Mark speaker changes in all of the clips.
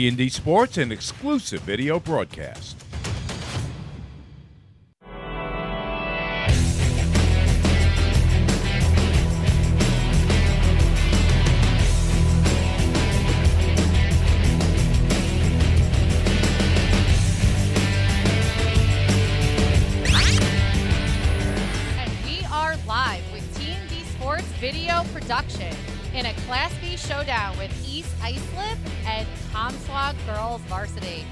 Speaker 1: T&D Sports, an exclusive video broadcast.
Speaker 2: Video production in a Class B showdown with East Islip and Comsewogue Girls Varsity.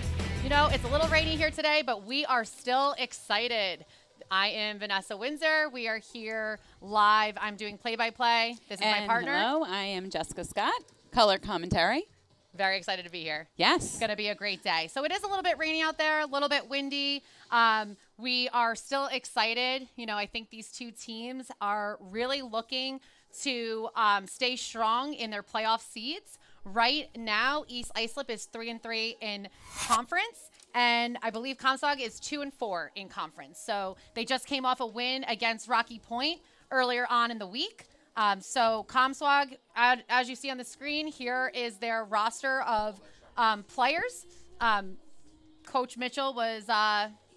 Speaker 2: You know, it's a little rainy here today, but we are still excited. I am Vanessa Windsor. We are here live. I'm doing play-by-play. This is my partner.
Speaker 3: Hello, I am Jessica Scott, color commentary.
Speaker 2: Very excited to be here.
Speaker 3: Yes.
Speaker 2: It's going to be a great day. So it is a little bit rainy out there, a little bit windy. We are still excited. You know, I think these two teams are really looking to stay strong in their playoff seeds. Right now, East Islip is 3-3 in conference, and I believe Comsewogue is 2-4 in conference. So they just came off a win against Rocky Point earlier on in the week. So Comsewogue, as you see on the screen, here is their roster of players. Coach Mitchell was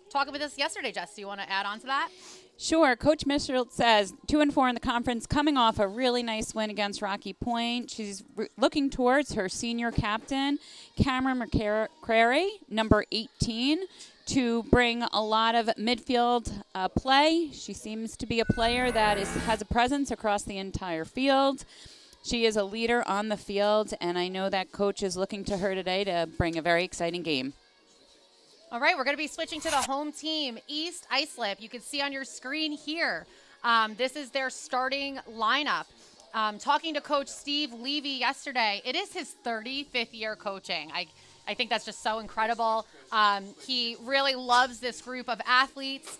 Speaker 2: talking with us yesterday. Jess, do you want to add on to that?
Speaker 3: Sure. Coach Mitchell says 2-4 in the conference, coming off a really nice win against Rocky Point. She's looking towards her senior captain, Cameron McCrary, number 18, to bring a lot of midfield play. She seems to be a player that has a presence across the entire field. She is a leader on the field, and I know that coach is looking to her today to bring a very exciting game.
Speaker 2: All right, we're going to be switching to the home team, East Islip. You can see on your screen here, this is their starting lineup. Talking to Coach Steve Levy yesterday, it is his 35th year coaching. I think that's just so incredible. He really loves this group of athletes.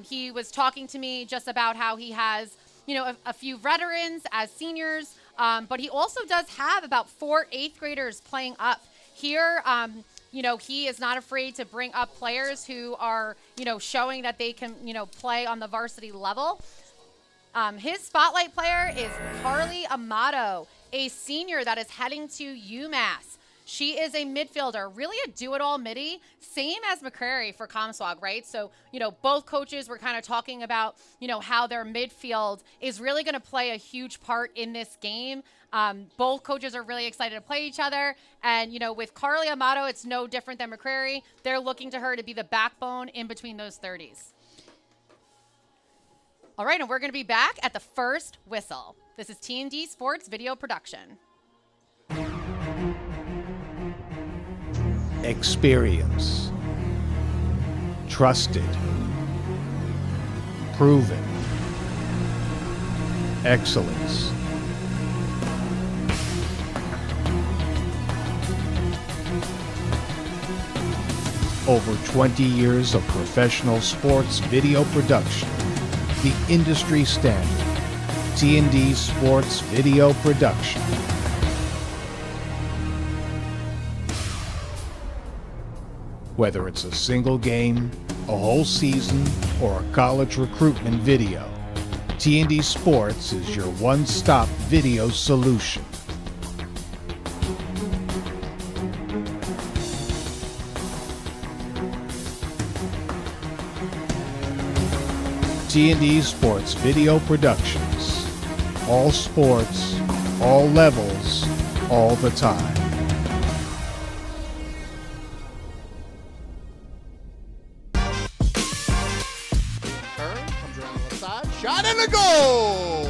Speaker 2: He was talking to me just about how he has, you know, a few veterans as seniors, but he also does have about 4 8th graders playing up here. You know, he is not afraid to bring up players who are, you know, showing that they can, you know, play on the varsity level. His spotlight player is Carly Amato, a senior that is heading to UMass. She is a midfielder, really a do-it-all middie, same as McCrary for Comsewogue, right? So, you know, both coaches were kind of talking about, you know, how their midfield is really going to play a huge part in this game. Both coaches are really excited to play each other. And, you know, with Carly Amato, it's no different than McCrary. They're looking to her to be the backbone in between those 30s. All right, and we're going to be back at the first whistle. This is T&D Sports Video Production.
Speaker 4: Experience, trusted, proven, excellence. Over 20 years of professional sports video production, the industry standard, T&D Sports Video Production. Whether it's a single game, a whole season, or a college recruitment video, T&D Sports is your one-stop video solution. T&D Sports Video Productions. All sports, all levels, all the time.
Speaker 5: Shot and a goal!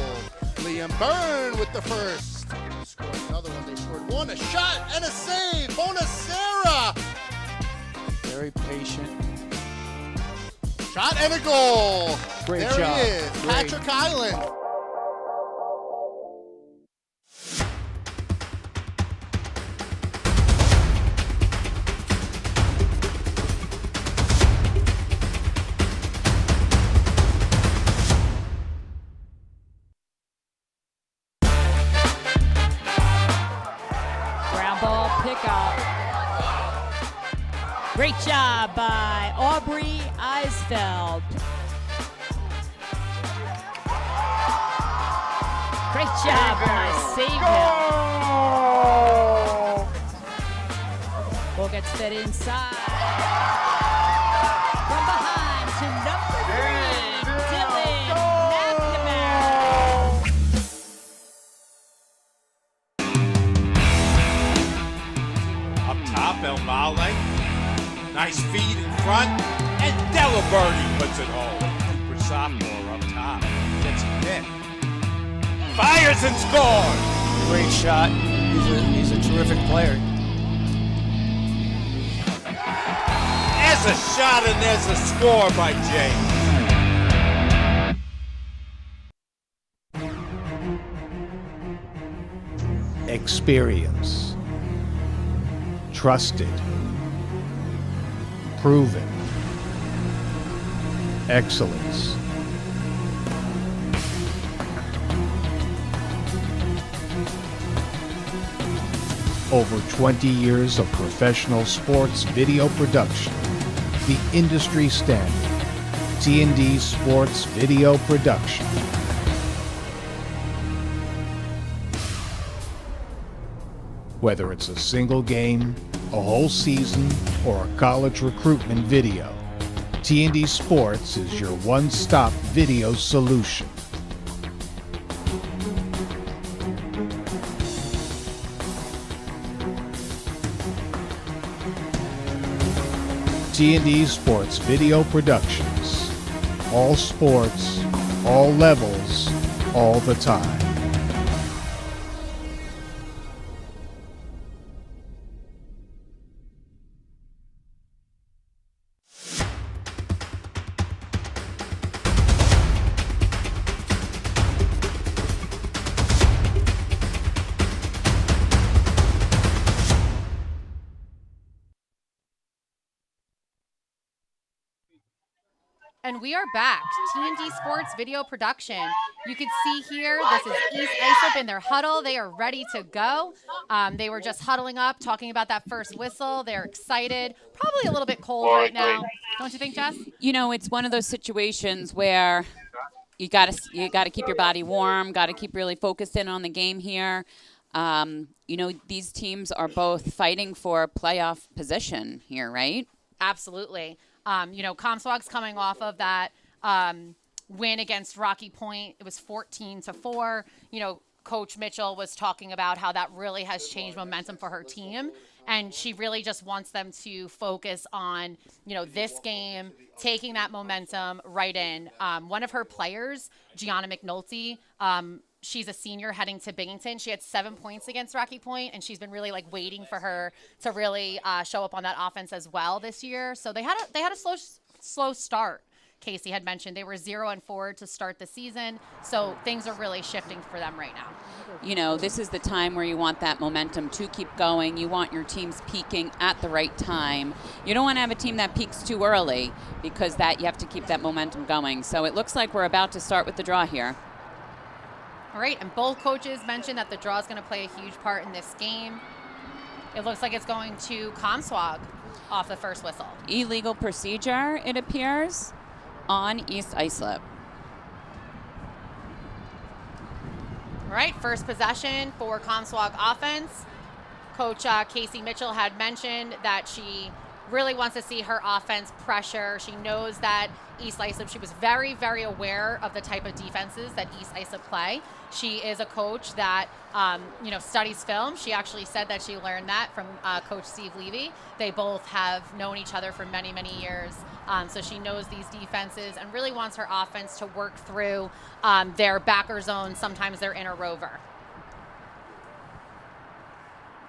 Speaker 5: Liam Byrne with the first. Scored another one. They scored one. A shot and a save. Bonacera. Very patient. Shot and a goal.
Speaker 4: Great
Speaker 5: there
Speaker 4: job.
Speaker 5: He is.
Speaker 4: Great.
Speaker 5: Patrick Island.
Speaker 6: Great job by Aubrey Eisfeld. Great job by Savior. Ball gets fed inside. From behind to number 3, Dylan McNamara.
Speaker 1: Up top, El Male. Nice feed in front. And Delaberti puts it home. Cooper sophomore up top. Gets hit. Fires and scores.
Speaker 7: Great shot. He's a terrific player.
Speaker 1: There's a shot and there's a score by James.
Speaker 4: Experience. Trusted. Proven. Excellence. Over 20 years of professional sports video production. The industry standard. T&D Sports Video Production. Whether it's a single game, a whole season, or a college recruitment video, T&D Sports is your one-stop video solution. T&D Sports Video Productions. All sports, all levels, all the time.
Speaker 2: And we are back. T&D Sports Video Production. You can see here, this is East Islip in their huddle. They are ready to go. They were just huddling up, talking about that first whistle. They're excited. Probably a little bit cold right now. Don't you think, Jess?
Speaker 3: You know, it's one of those situations where you gotta keep your body warm, gotta keep really focused in on the game here. You know, these teams are both fighting for playoff position here, right?
Speaker 2: Absolutely. You know, Comsewogue's coming off of that win against Rocky Point. It was 14-4. You know, Coach Mitchell was talking about how that really has changed momentum for her team. And she really just wants them to focus on, you know, this game, taking that momentum right in. One of her players, Gianna McNulty, she's a senior heading to Binghamton. She had 7 points against Rocky Point, and she's been really like waiting for her to really show up on that offense as well this year. So they had a slow start. Casey had mentioned they were 0-4 to start the season, so things are really shifting for them right now.
Speaker 3: You know, this is the time where you want that momentum to keep going. You want your teams peaking at the right time. You don't want to have a team that peaks too early because that you have to keep that momentum going. So it looks like we're about to start with the draw here.
Speaker 2: All right, and both coaches mentioned that the draw is going to play a huge part in this game. It looks like it's going to Comsewogue off the first whistle.
Speaker 3: Illegal procedure, it appears, on East Islip.
Speaker 2: All right, first possession for Comsewogue offense. Coach Casey Mitchell had mentioned that she really wants to see her offense pressure. She knows that East Islip, she was very, very aware of the type of defenses that East Islip play. She is a coach that, you know, studies film. She actually said that she learned that from Coach Steve Levy. They both have known each other for many, many years. So she knows these defenses and really wants her offense to work through their backer zone, sometimes their inner rover.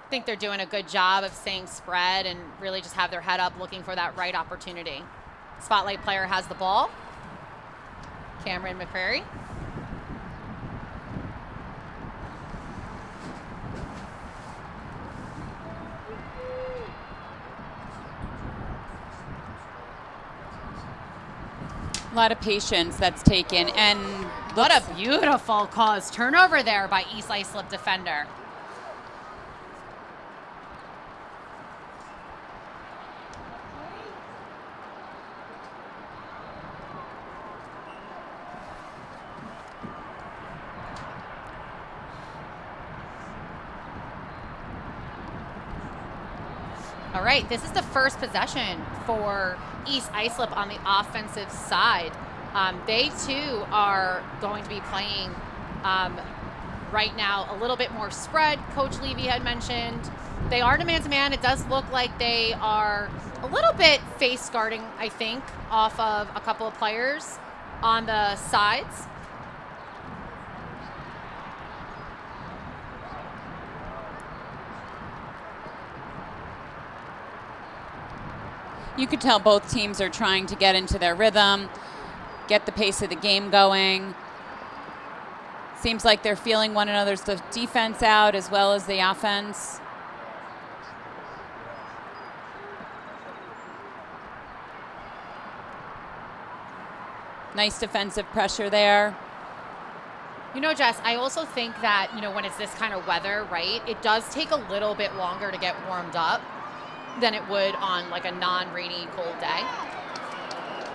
Speaker 2: I think they're doing a good job of staying spread and really just have their head up looking for that right opportunity. Spotlight player has the ball. Cameron McCrary.
Speaker 3: A lot of patience that's taken, and
Speaker 2: what a beautiful cause turnover there by East Islip defender. All right, this is the first possession for East Islip on the offensive side. They too are going to be playing right now a little bit more spread. Coach Levy had mentioned they are in a man-to-man. It does look like they are a little bit face guarding, I think, off of a couple of players on the sides.
Speaker 3: You could tell both teams are trying to get into their rhythm, get the pace of the game going. Seems like they're feeling one another's defense out as well as the offense. Nice defensive pressure there.
Speaker 2: You know, Jess, I also think that, when it's this kind of weather, right, it does take a little bit longer to get warmed up than it would on like a non-rainy, cold day.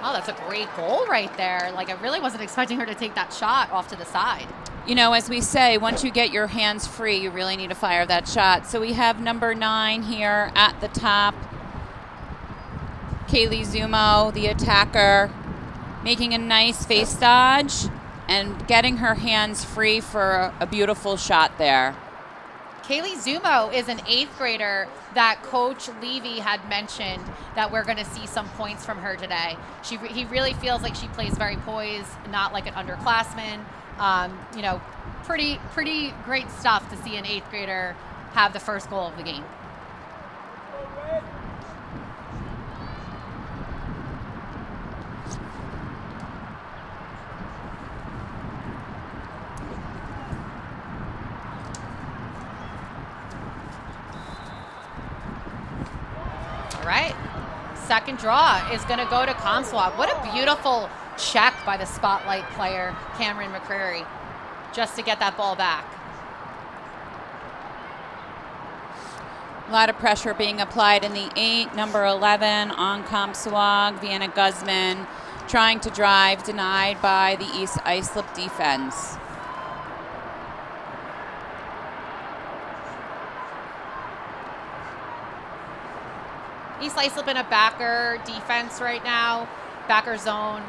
Speaker 2: Oh, that's a great goal right there. Like, I really wasn't expecting her to take that shot off to the side.
Speaker 3: As we say, once you get your hands free, you really need to fire that shot. So we have number 9 here at the top. Kaylee Zumo, the attacker, making a nice face dodge and getting her hands free for a beautiful shot there.
Speaker 2: Kaylee Zumo is an 8th grader that Coach Levy had mentioned that we're going to see some points from her today. He really feels like she plays very poised, not like an underclassman. Pretty great stuff to see an 8th grader have the first goal of the game. All right, second draw is going to go to Comsewogue. What a beautiful check by the spotlight player, Cameron McCreary, just to get that ball back.
Speaker 3: A lot of pressure being applied in the 8, number 11 on Comsewogue. Vienna Guzman trying to drive, denied by the East Islip defense.
Speaker 2: East Islip in a backer defense right now, backer zone.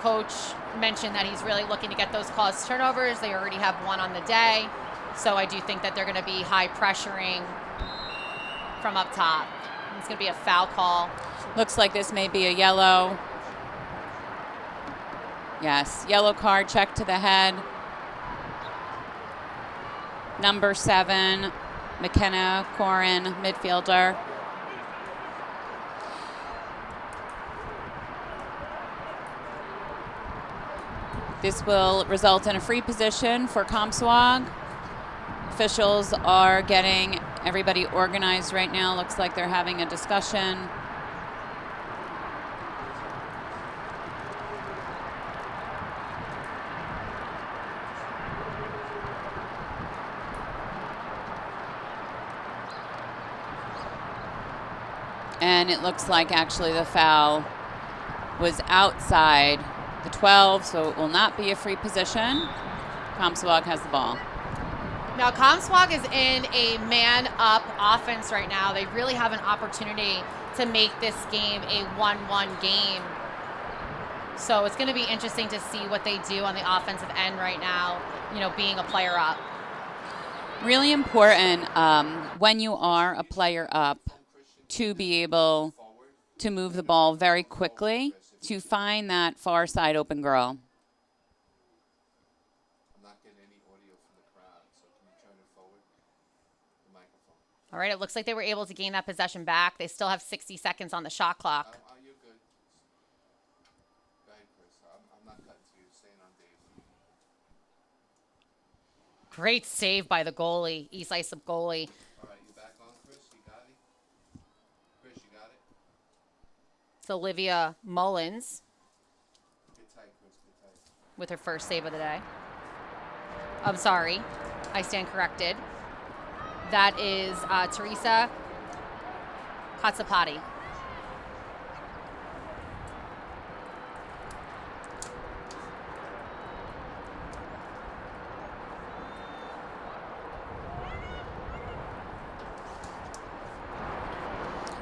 Speaker 2: Coach mentioned that he's really looking to get those caused turnovers. They already have one on the day. So I do think that they're going to be high pressuring from up top. It's going to be a foul call.
Speaker 3: Looks like this may be a yellow. Yes, yellow card, check to the head. Number 7, McKenna Corin, midfielder. This will result in a free position for Comsewogue. Officials are getting everybody organized right now. Looks like they're having a discussion. And it looks like actually the foul was outside the 12, so it will not be a free position. Comsewogue has the ball.
Speaker 2: Now, Comsewogue is in a man-up offense right now. They really have an opportunity to make this game a 1-1 game. So it's going to be interesting to see what they do on the offensive end right now, being a player up.
Speaker 3: Really important when you are a player up to be able to move the ball very quickly to find that far side open girl.
Speaker 2: All right, it looks like they were able to gain that possession back. They still have 60 seconds on the shot clock.
Speaker 5: You're good. Go ahead, Chris. I'm not cutting to you. Staying on Dave.
Speaker 2: Great save by the goalie, East Islip goalie.
Speaker 5: All right, you back on, Chris? You got it? Chris, you got it?
Speaker 2: It's Olivia Mullins
Speaker 5: Get tight, Chris. Get tight.
Speaker 2: with her first save of the day. I'm sorry. I stand corrected. That is Teresa Katsapati.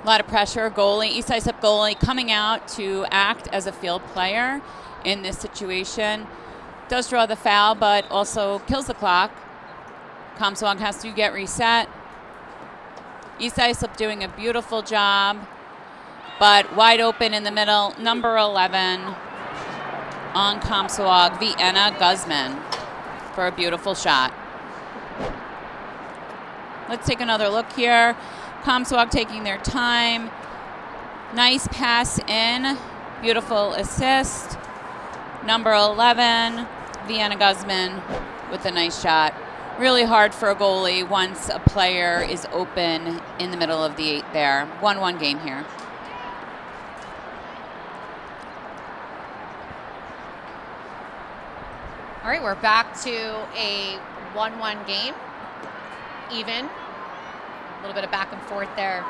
Speaker 3: A lot of pressure. Goalie, East Islip goalie coming out to act as a field player in this situation. Does draw the foul, but also kills the clock. Comsewogue has to get reset. East Islip doing a beautiful job, but wide open in the middle. Number 11 on Comsewogue, Vienna Guzman, for a beautiful shot. Let's take another look here. Comsewogue taking their time. Nice pass in. Beautiful assist. Number 11, Vienna Guzman with a nice shot. Really hard for a goalie once a player is open in the middle of the 8 there. 1-1 game here.
Speaker 2: All right, we're back to a 1-1 game. Even. A little bit of back and forth there.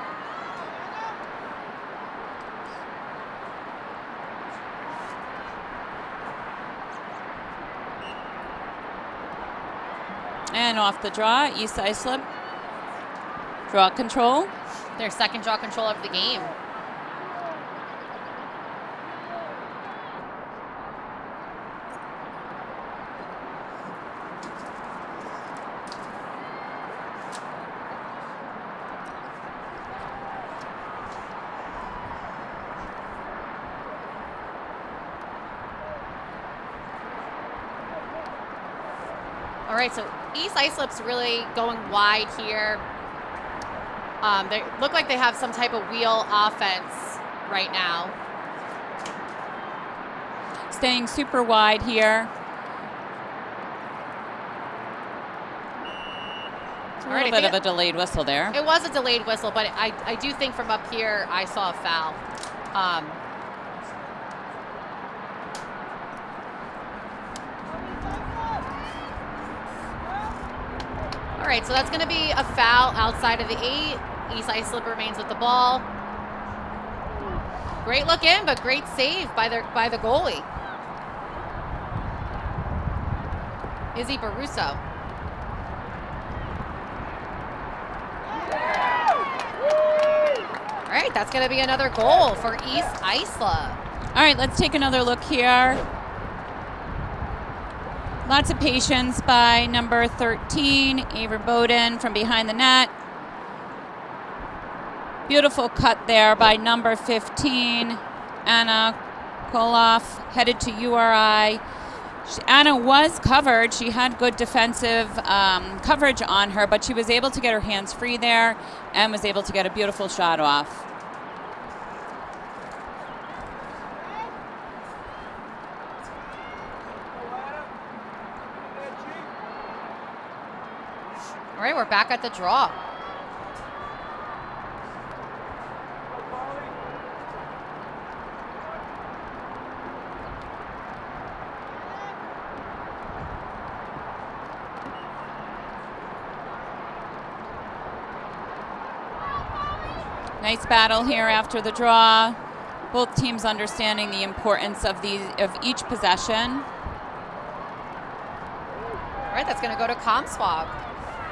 Speaker 3: And off the draw, East Islip. Draw control.
Speaker 2: Their second draw control of the game. All right, so East Islip's really going wide here. They look like they have some type of wheel offense right now.
Speaker 3: Staying super wide here. A little bit of a delayed whistle there.
Speaker 2: It was a delayed whistle, but I do think from up here I saw a foul. All right, so that's going to be a foul outside of the 8. East Islip remains with the ball. Great look in, but great save by the goalie. Izzy Baruso. All right, that's going to be another goal for East Islip.
Speaker 3: All right, let's take another look here. Lots of patience by number 13, Avery Bowden from behind the net. Beautiful cut there by number 15, Anna Koloff, headed to URI. Anna was covered. She had good defensive coverage on her, but she was able to get her hands free there and was able to get a beautiful shot off.
Speaker 2: All right, we're back at the draw.
Speaker 3: Nice battle here after the draw. Both teams understanding the importance of each possession.
Speaker 2: All right, that's going to go to Comsewogue.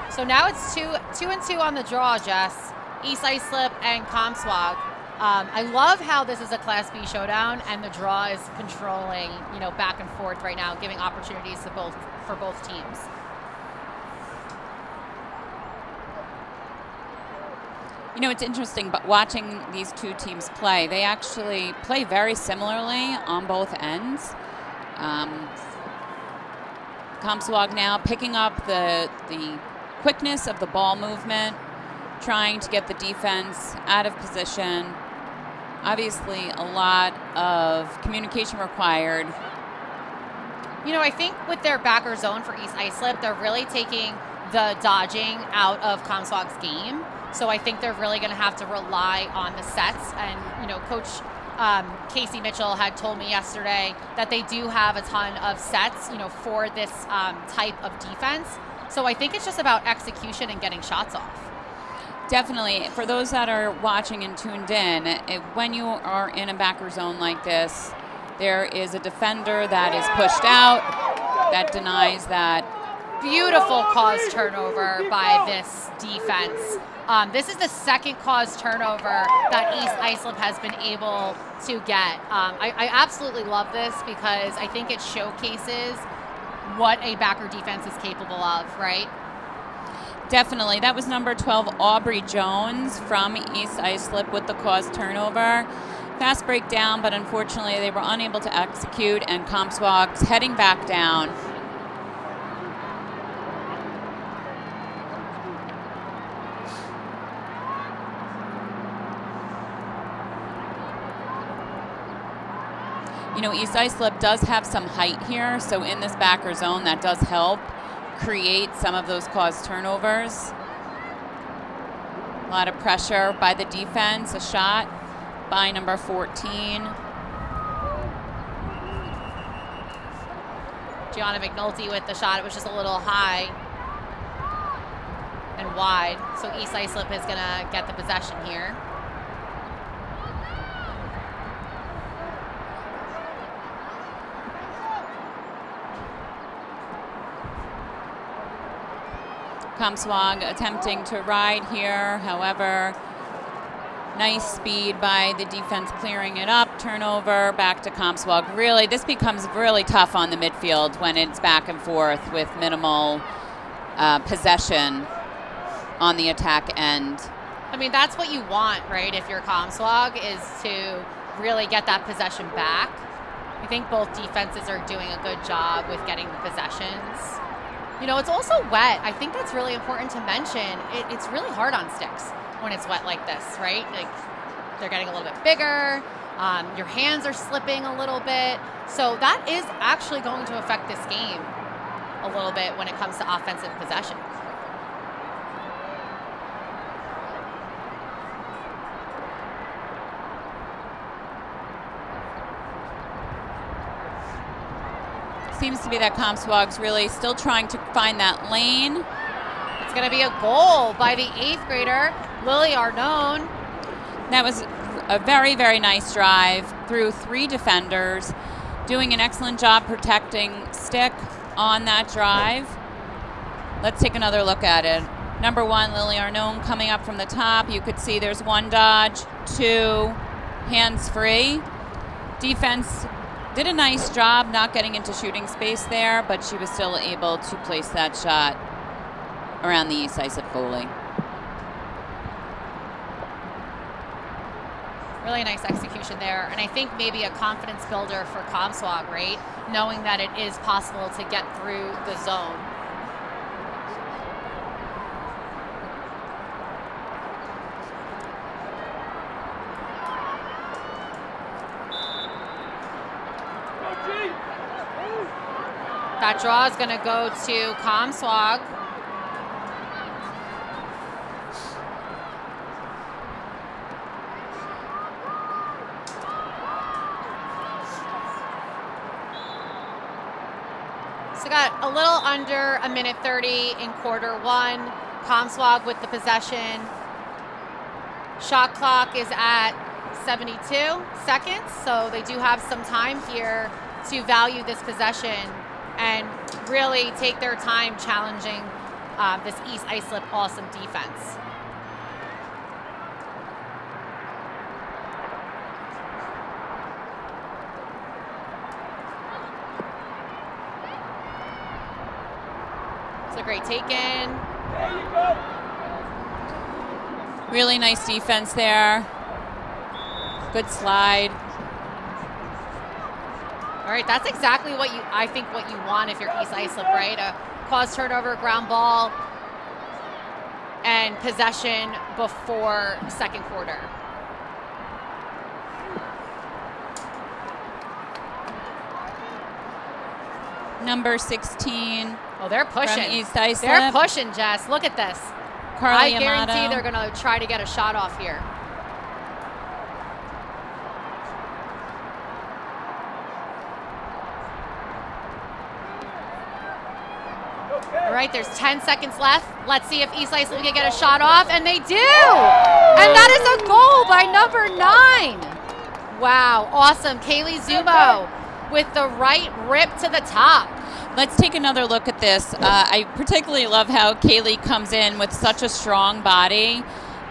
Speaker 2: So now it's 2-2 on the draw, Jess. East Islip and Comsewogue. I love how this is a Class B showdown and the draw is controlling, back and forth right now, giving opportunities for both teams.
Speaker 3: It's interesting, but watching these two teams play, they actually play very similarly on both ends. Comsewogue now picking up the quickness of the ball movement, trying to get the defense out of position. Obviously, a lot of communication required.
Speaker 2: I think with their backer zone for East Islip, they're really taking the dodging out of Comsewogue's game. So I think they're really going to have to rely on the sets. And, Coach Casey Mitchell had told me yesterday that they do have a ton of sets, for this type of defense. So I think it's just about execution and getting shots off.
Speaker 3: Definitely. For those that are watching and tuned in, when you are in a backer zone like this, there is a defender that is pushed out, that denies that.
Speaker 2: Beautiful cause turnover by this defense. This is the second caused turnover that East Islip has been able to get. I absolutely love this because I think it showcases what a backer defense is capable of, right?
Speaker 3: Definitely. That was number 12, Aubrey Jones from East Islip with the caused turnover. Fast break down, but unfortunately they were unable to execute, and Comsewogue's heading back down. You know, East Islip does have some height here, so in this backer zone, that does help create some of those caused turnovers. A lot of pressure by the defense. A shot by number 14.
Speaker 2: Gianna McNulty with the shot. It was just a little high and wide. So East Islip is going to get the possession here.
Speaker 3: Comsewogue attempting to ride here, however, nice speed by the defense clearing it up. Turnover back to Comsewogue. Really, this becomes really tough on the midfield when it's back and forth with minimal possession on the attack end.
Speaker 2: I mean, that's what you want, right, if you're Comsewogue, is to really get that possession back. I think both defenses are doing a good job with getting the possessions. You know, it's also wet. I think that's really important to mention. It's really hard on sticks when it's wet like this, right? Like, they're getting a little bit bigger. Your hands are slipping a little bit. So that is actually going to affect this game a little bit when it comes to offensive possession.
Speaker 3: Seems to be that Comsewogue's really still trying to find that lane.
Speaker 2: It's going to be a goal by the 8th grader, Lily Arnone.
Speaker 3: That was a very, very nice drive through 3 defenders, doing an excellent job protecting stick on that drive. Let's take another look at it. Number 1, Lily Arnone coming up from the top. You could see there's 1 dodge, 2 hands free. Defense did a nice job not getting into shooting space there, but she was still able to place that shot around the East Islip goalie.
Speaker 2: Really nice execution there, and I think maybe a confidence builder for Comsewogue, right? Knowing that it is possible to get through the zone. That draw is going to go to Comsewogue. So got a little under a minute 30 in quarter 1. Comsewogue with the possession. Shot clock is at 72 seconds, so they do have some time here to value this possession and really take their time challenging this East Islip awesome defense. It's a great take-in.
Speaker 3: Really nice defense there. Good slide.
Speaker 2: All right, that's exactly what I think what you want if you're East Islip, right? A cause turnover, ground ball, and possession before second quarter.
Speaker 3: Number 16.
Speaker 2: Oh, they're pushing.
Speaker 3: From East Islip.
Speaker 2: They're pushing, Jess. Look at this.
Speaker 3: Carly
Speaker 2: I guarantee
Speaker 3: Amato.
Speaker 2: they're going to try to get a shot off here. All right, there's 10 seconds left. Let's see if East Islip can get a shot off, and they do! And that is a goal by number 9. Wow, awesome. Kaylee Zumo with the right rip to the top.
Speaker 3: Let's take another look at this. I particularly love how Kaylee comes in with such a strong body.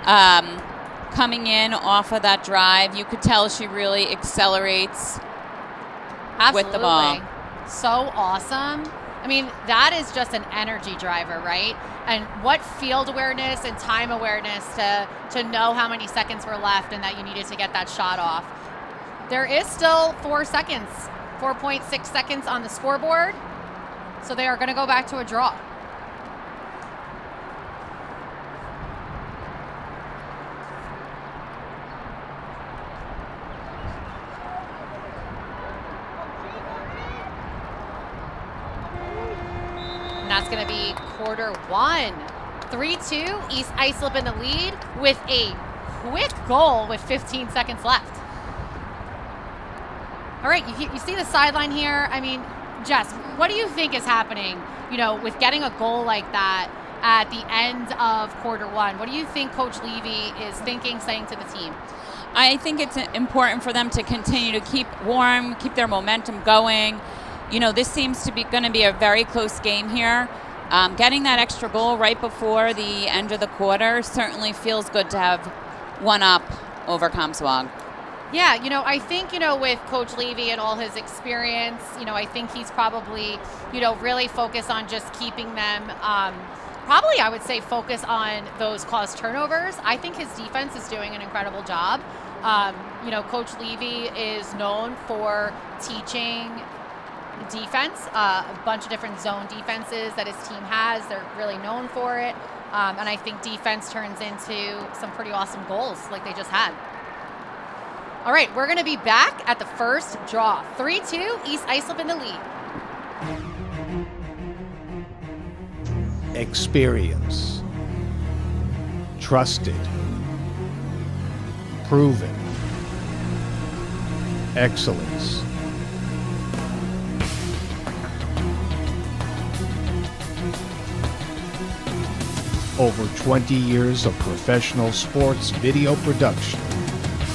Speaker 3: Coming in off of that drive, you could tell she really accelerates with the ball.
Speaker 2: So awesome. I mean, that is just an energy driver, right? And what field awareness and time awareness to know how many seconds were left and that you needed to get that shot off. There is still 4 seconds, 4.6 seconds on the scoreboard. So they are going to go back to a draw. And that's going to be quarter one. 3-2, East Islip in the lead with a quick goal with 15 seconds left. All right, you see the sideline here. I mean, Jess, what do you think is happening, with getting a goal like that at the end of quarter one? What do you think Coach Levy is thinking, saying to the team?
Speaker 3: I think it's important for them to continue to keep warm, keep their momentum going. This seems to be going to be a very close game here. Getting that extra goal right before the end of the quarter certainly feels good to have one up over Comsewogue.
Speaker 2: Yeah, I think, with Coach Levy and all his experience, I think he's probably, really focused on just keeping them, probably I would say focus on those caused turnovers. I think his defense is doing an incredible job. Coach Levy is known for teaching defense, a bunch of different zone defenses that his team has. They're really known for it. And I think defense turns into some pretty awesome goals like they just had. All right, we're going to be back at the first draw. 3-2, East Islip in the lead.
Speaker 4: Experience. Trusted. Proven. Excellence. Over 20 years of professional sports video production.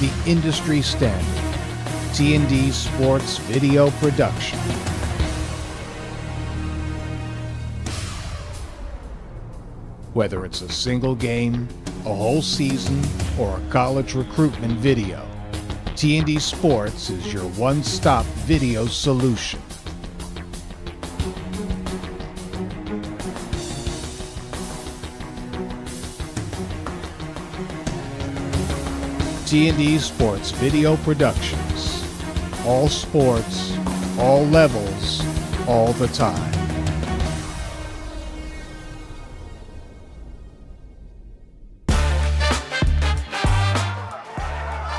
Speaker 4: The industry standard, T&D Sports Video Production. Whether it's a single game, a whole season, or a college recruitment video, T&D Sports is your one-stop video solution. T&D Sports Video Productions. All sports, all levels, all the time.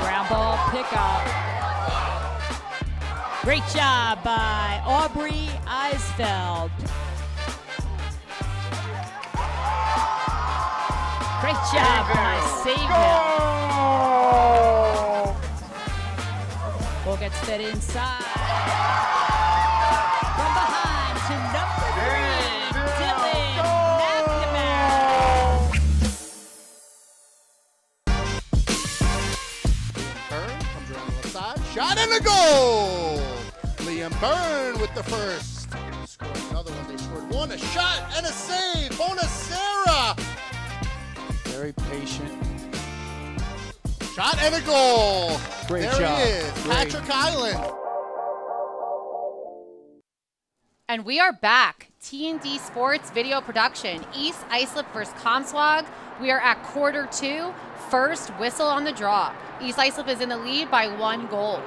Speaker 6: Ground ball pickup. Great job by Aubrey Eisfeld. Great job by Save. Ball gets fed inside. From behind to number 3, Dylan McNamara.
Speaker 5: Byrne comes around the left side. Shot and a goal! Liam Byrne with the first. Scored another one. They scored one. A shot and a save. Bonacera.
Speaker 7: Very patient.
Speaker 5: Shot and a goal.
Speaker 7: Great
Speaker 5: there
Speaker 7: job.
Speaker 5: He is.
Speaker 7: Great.
Speaker 5: Patrick Island.
Speaker 2: And we are back. T&D Sports Video Production. East Islip versus Comsewogue. We are at quarter two. First whistle on the draw. East Islip is in the lead by 1 goal.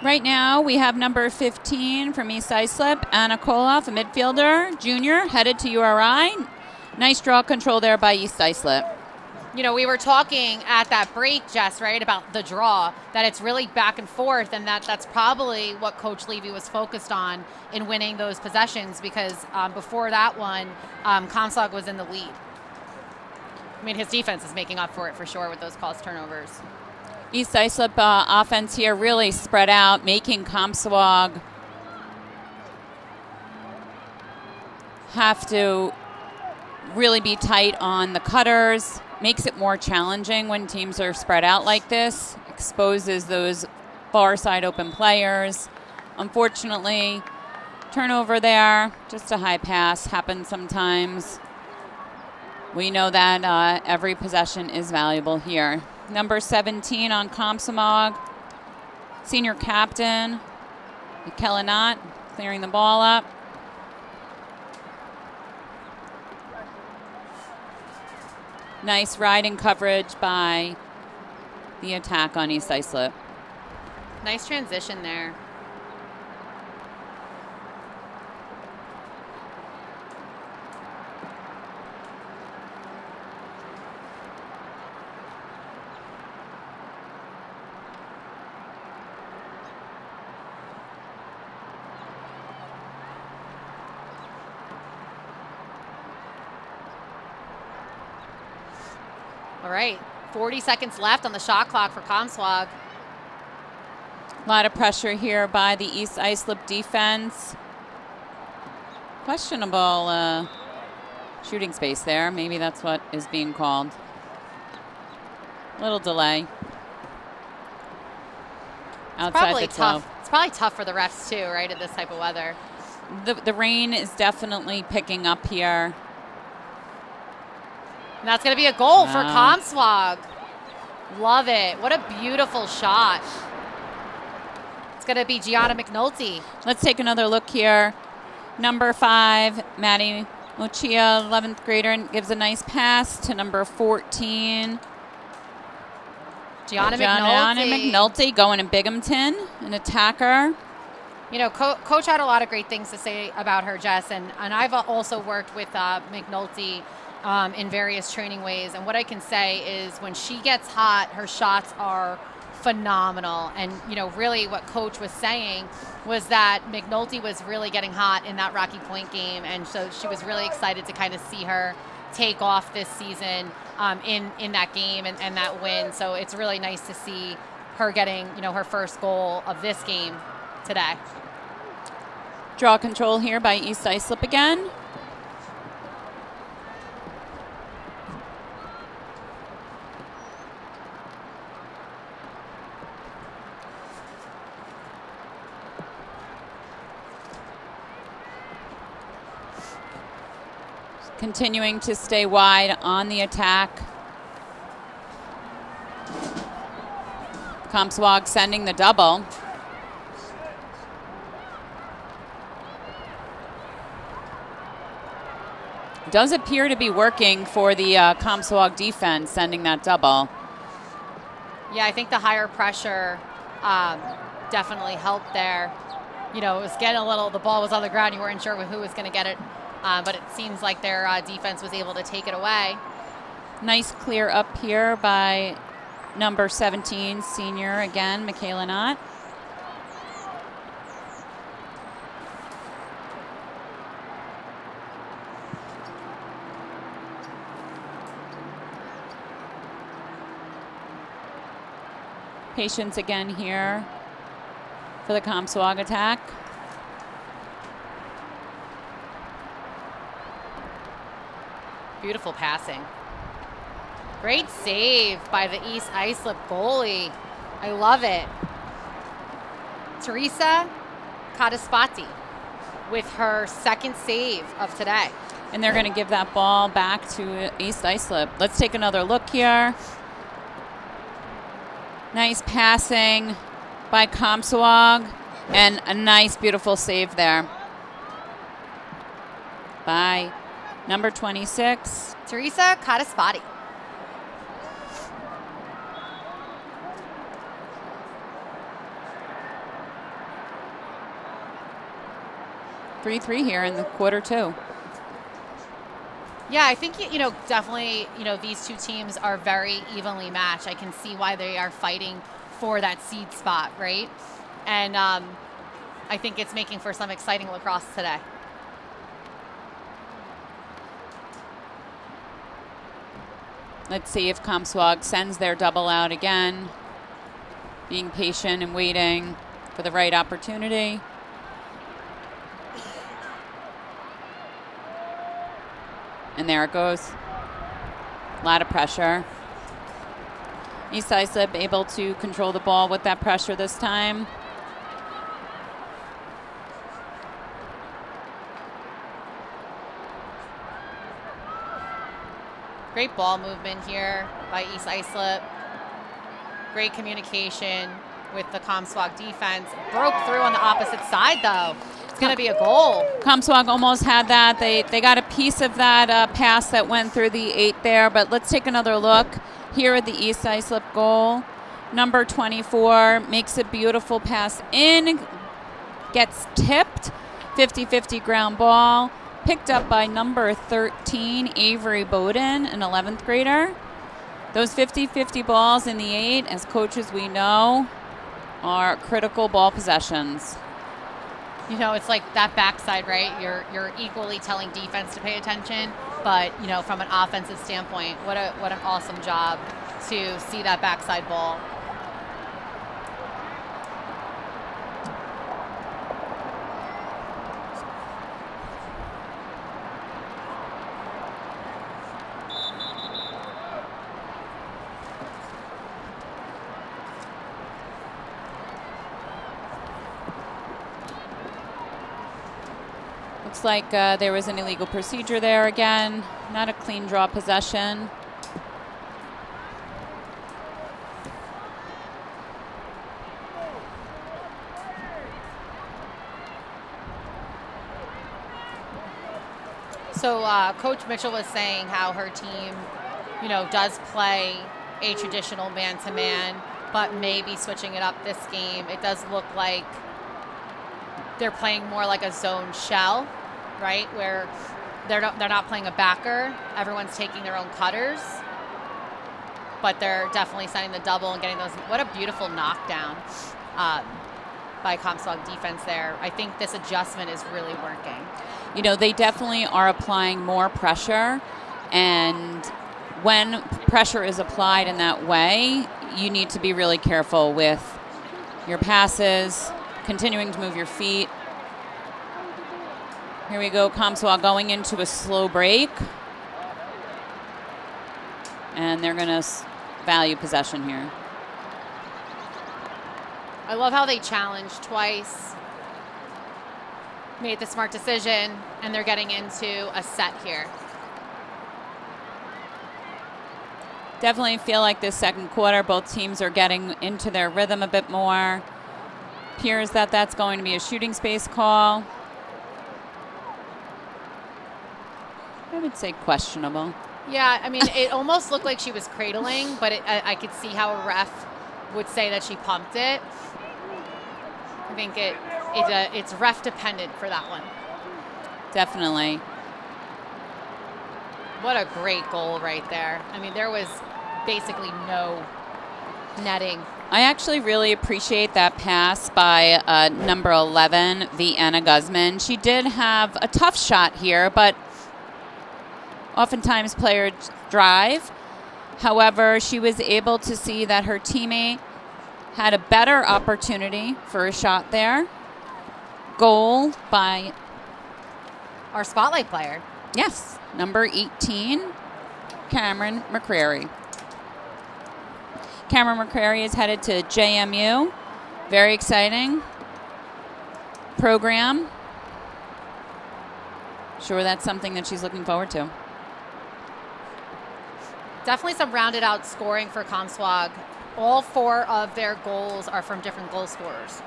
Speaker 3: Right now, we have number 15 from East Islip, Anna Koloff, a midfielder, junior, headed to URI. Nice draw control there by East Islip.
Speaker 2: We were talking at that break, Jess, right, about the draw, that it's really back and forth, and that's probably what Coach Levy was focused on in winning those possessions because before that one, Comsewogue was in the lead. I mean, his defense is making up for it for sure with those caused turnovers.
Speaker 3: East Islip offense here really spread out, making Comsewogue have to really be tight on the cutters. Makes it more challenging when teams are spread out like this. Exposes those far side open players. Unfortunately, Turnover there, just a high pass, happens sometimes. We know that every possession is valuable here. Number 17 on Comsewogue, senior captain, Kellenot, clearing the ball up. Nice riding coverage by the attack on East Islip.
Speaker 2: Nice transition there. All right, 40 seconds left on the shot clock for Comsewogue.
Speaker 3: A lot of pressure here by the East Islip defense. Questionable shooting space there. Maybe that's what is being called. Little delay. Outside the 12.
Speaker 2: It's probably tough for the refs too, right, in this type of weather.
Speaker 3: The rain is definitely picking up here.
Speaker 2: And that's going to be a goal for
Speaker 3: Wow.
Speaker 2: Comsewogue. Love it. What a beautiful shot. It's going to be Gianna McNulty.
Speaker 3: Let's take another look here. Number 5, Maddie Mochia, 11th grader, and gives a nice pass to number 14.
Speaker 2: Gianna
Speaker 3: McNulty going in Binghamton, an attacker.
Speaker 2: You know, Coach had a lot of great things to say about her, Jess, and I've also worked with McNulty in various training ways. And what I can say is when she gets hot, her shots are phenomenal. And, you know, really what Coach was saying was that McNulty was really getting hot in that Rocky Point game. And so she was really excited to kind of see her take off this season in that game and that win. So it's really nice to see her getting, you know, her first goal of this game today.
Speaker 3: Draw control here by East Islip again. Continuing to stay wide on the attack. Comsewogue sending the double. Does appear to be working for the Comsewogue defense, sending that double.
Speaker 2: Yeah, I think the higher pressure definitely helped there. You know, it was getting a little, the ball was on the ground. You weren't sure who was going to get it. But it seems like their defense was able to take it away.
Speaker 3: Nice clear up here by number 17, senior again, Michaela Knott. Patience again here for the Comsewogue attack.
Speaker 2: Beautiful passing. Great save by the East Islip goalie. I love it. Teresa Cadaspati with her second save of today.
Speaker 3: And they're going to give that ball back to East Islip. Let's take another look here. Nice passing by Comsewogue. And a nice, beautiful save there by number 26.
Speaker 2: Teresa Cadaspati.
Speaker 3: (3-3) here in the quarter two.
Speaker 2: Yeah, I think, you know, definitely, you know, these two teams are very evenly matched. I can see why they are fighting for that seed spot, right? And I think it's making for some exciting lacrosse today.
Speaker 3: Let's see if Comsewogue sends their double out again. Being patient and waiting for the right opportunity. And there it goes. A lot of pressure. East Islip able to control the ball with that pressure this time.
Speaker 2: Great ball movement here by East Islip. Great communication with the Comsewogue defense. Broke through on the opposite side, though. It's going to be a goal.
Speaker 3: Comsewogue almost had that. They got a piece of that pass that went through the 8 there, but let's take another look here at the East Islip goal. Number 24 makes a beautiful pass in, gets tipped, 50-50 ground ball, picked up by number 13, Avery Bowden, an 11th grader. Those 50-50 balls in the 8, as coaches we know, are critical ball possessions.
Speaker 2: You know, it's like that backside, right? You're equally telling defense to pay attention, but you know, from an offensive standpoint, what an awesome job to see that backside ball.
Speaker 3: Looks like there was an illegal procedure there again. Not a clean draw possession.
Speaker 2: So Coach Mitchell was saying how her team, you know, does play a traditional man-to-man, but maybe switching it up this game. It does look like they're playing more like a zone shell, right? Where they're not playing a backer. Everyone's taking their own cutters, but they're definitely sending the double and getting those. What a beautiful knockdown by Comsewogue defense there. I think this adjustment is really working.
Speaker 3: You know, they definitely are applying more pressure, and when pressure is applied in that way, you need to be really careful with your passes, continuing to move your feet. Here we go, Comsewogue going into a slow break. And they're going to value possession here.
Speaker 2: I love how they challenged twice, made the smart decision, and they're getting into a set here.
Speaker 3: Definitely feel like this second quarter, both teams are getting into their rhythm a bit more. Appears that that's going to be a shooting space call. I would say questionable.
Speaker 2: Yeah, I mean, it almost looked like she was cradling, but I could see how a ref would say that she pumped it. I think it's ref dependent for that one.
Speaker 3: Definitely.
Speaker 2: What a great goal right there. I mean, there was basically no netting.
Speaker 3: I actually really appreciate that pass by number 11, Vienna Guzman. She did have a tough shot here, but oftentimes players drive. However, she was able to see that her teammate had a better opportunity for a shot there. Goal by
Speaker 2: Our spotlight player.
Speaker 3: yes, number 18, Cameron McCrary. Cameron McCrary is headed to JMU. Very exciting program. Sure, that's something that she's looking forward to.
Speaker 2: Definitely some rounded out scoring for Comsewogue. All 4 of their goals are from different goal scorers.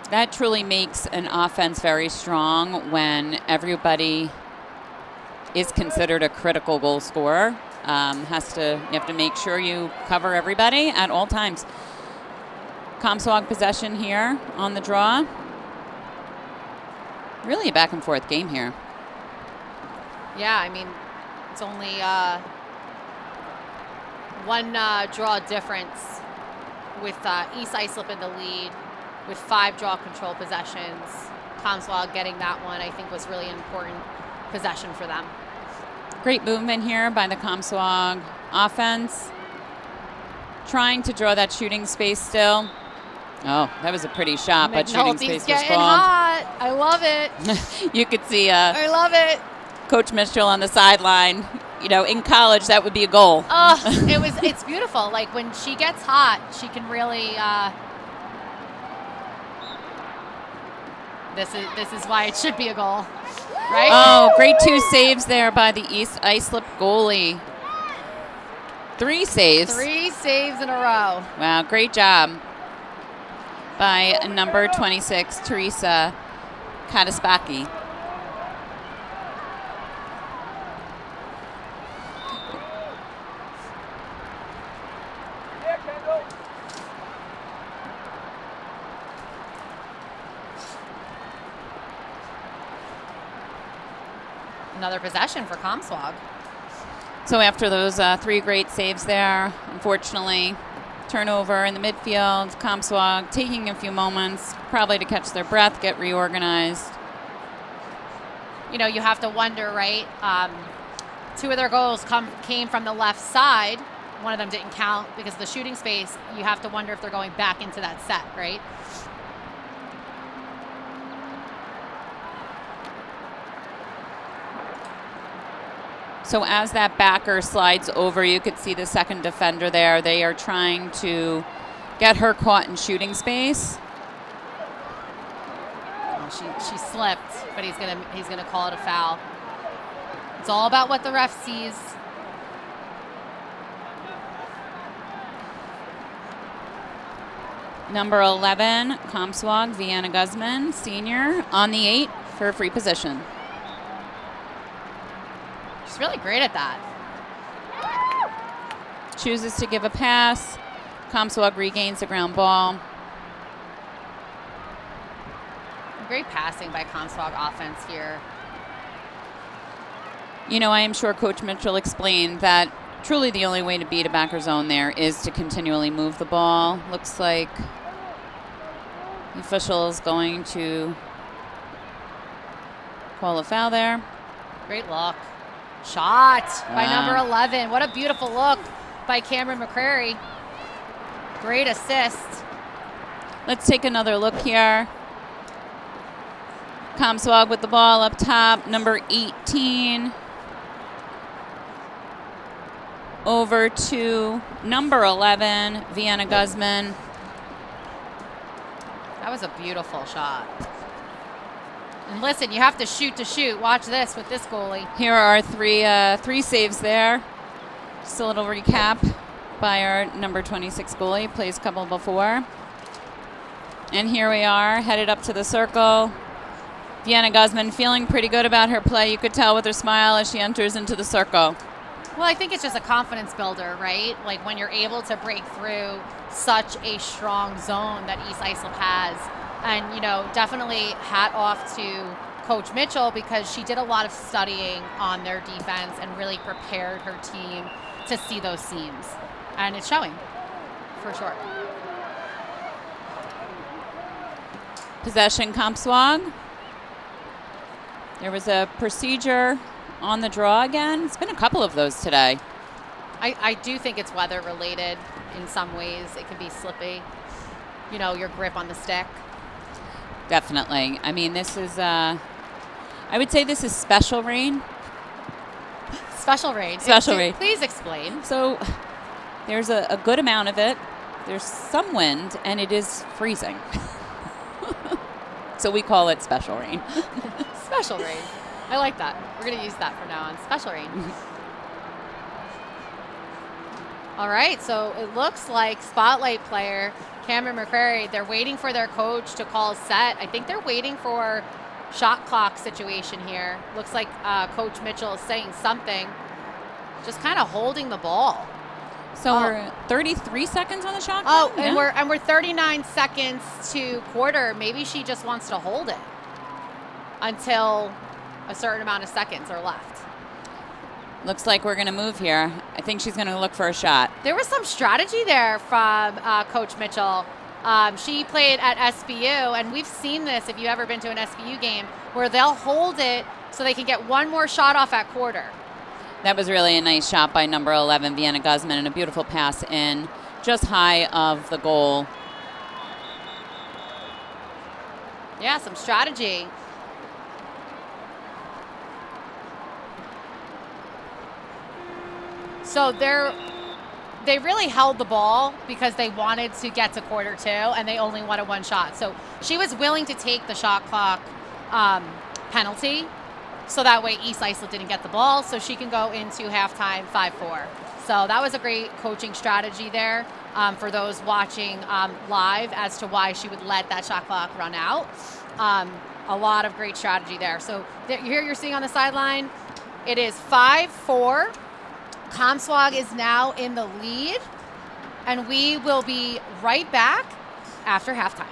Speaker 3: That truly makes an offense very strong when everybody is considered a critical goal scorer. You have to make sure you cover everybody at all times. Comsewogue possession here on the draw. Really a back and forth game here.
Speaker 2: Yeah, I mean, it's only one draw difference with East Islip in the lead with 5 draw control possessions. Comsewogue getting that one, I think, was really an important possession for them.
Speaker 3: Great movement here by the Comsewogue offense. Trying to draw that shooting space still. Oh, that was a pretty shot, but shooting space was
Speaker 2: getting
Speaker 3: called.
Speaker 2: hot. I love it.
Speaker 3: You could see
Speaker 2: I love it.
Speaker 3: Coach Mitchell on the sideline. You know, in college, that would be a goal.
Speaker 2: Oh, it's beautiful. Like when she gets hot, she can really This is why it should be a goal, right?
Speaker 3: Oh, great 2 saves there by the East Islip goalie. 3 saves.
Speaker 2: 3 saves in a row.
Speaker 3: Wow, great job by number 26, Teresa Kataspaki.
Speaker 2: Another possession for Comsewogue.
Speaker 3: So after those 3 great saves there, unfortunately, turnover in the midfield, Comsewogue taking a few moments probably to catch their breath, get reorganized.
Speaker 2: You know, you have to wonder, right? 2 of their goals came from the left side. One of them didn't count because of the shooting space. You have to wonder if they're going back into that set, right?
Speaker 3: So as that backer slides over, you could see the second defender there. They are trying to get her caught in shooting space.
Speaker 2: Well, she slipped, but he's gonna call it a foul. It's all about what the ref sees.
Speaker 3: Number 11, Comsewogue, Vienna Guzman, senior, on the 8 for a free position.
Speaker 2: She's really great at that.
Speaker 3: Chooses to give a pass. Comsewogue regains the ground ball.
Speaker 2: Great passing by Comsewogue offense here.
Speaker 3: You know, I am sure Coach Mitchell explained that truly the only way to beat a backer zone there is to continually move the ball. Looks like the official is going to call a foul there.
Speaker 2: Great look. Shot by
Speaker 3: Wow.
Speaker 2: number 11. What a beautiful look by Cameron McCrary. Great assist.
Speaker 3: Let's take another look here. Comsewogue with the ball up top, number 18. Over to number 11, Vienna Guzman.
Speaker 2: That was a beautiful shot. And listen, you have to shoot. Watch this with this goalie.
Speaker 3: Here are three saves there. Just a little recap by our number 26 goalie. Plays a couple before. And here we are, headed up to the circle. Vienna Guzman feeling pretty good about her play. You could tell with her smile as she enters into the circle.
Speaker 2: Well, I think it's just a confidence builder, right? Like when you're able to break through such a strong zone that East Islip has. And, you know, definitely hat off to Coach Mitchell because she did a lot of studying on their defense and really prepared her team to see those seams. And it's showing, for sure.
Speaker 3: Possession, Comsewogue. There was a procedure on the draw again. It's been a couple of those today.
Speaker 2: I do think it's weather related in some ways. It can be slippy, you know, your grip on the stick.
Speaker 3: Definitely. I mean, this is, I would say this is special rain.
Speaker 2: Special rain.
Speaker 3: Special rain.
Speaker 2: Please explain.
Speaker 3: So there's a good amount of it. There's some wind, and it is freezing. So we call it special rain.
Speaker 2: Special rain. I like that. We're going to use that from now on. Special rain. All right, so it looks like spotlight player Cameron McCrary, they're waiting for their coach to call a set. I think they're waiting for shot clock situation here. Looks like Coach Mitchell is saying something. Just kind of holding the ball.
Speaker 3: So we're 33 seconds on the shot
Speaker 2: Oh,
Speaker 3: clock?
Speaker 2: and we're 39 seconds to quarter. Maybe she just wants to hold it until a certain amount of seconds are left.
Speaker 3: Looks like we're going to move here. I think she's going to look for a shot.
Speaker 2: There was some strategy there from Coach Mitchell. She played at SBU, and we've seen this if you've ever been to an SBU game, where they'll hold it so they can get one more shot off at quarter.
Speaker 3: That was really a nice shot by number 11, Vienna Guzman, and a beautiful pass in just high of the goal.
Speaker 2: Yeah, some strategy. So they really held the ball because they wanted to get to quarter 2, and they only wanted 1 shot. So she was willing to take the shot clock penalty, so that way East Islip didn't get the ball, so she can go into halftime 5-4. So that was a great coaching strategy there for those watching live as to why she would let that shot clock run out. A lot of great strategy there. So here you're seeing on the sideline, it is 5-4. Comsewogue is now in the lead, and we will be right back after halftime.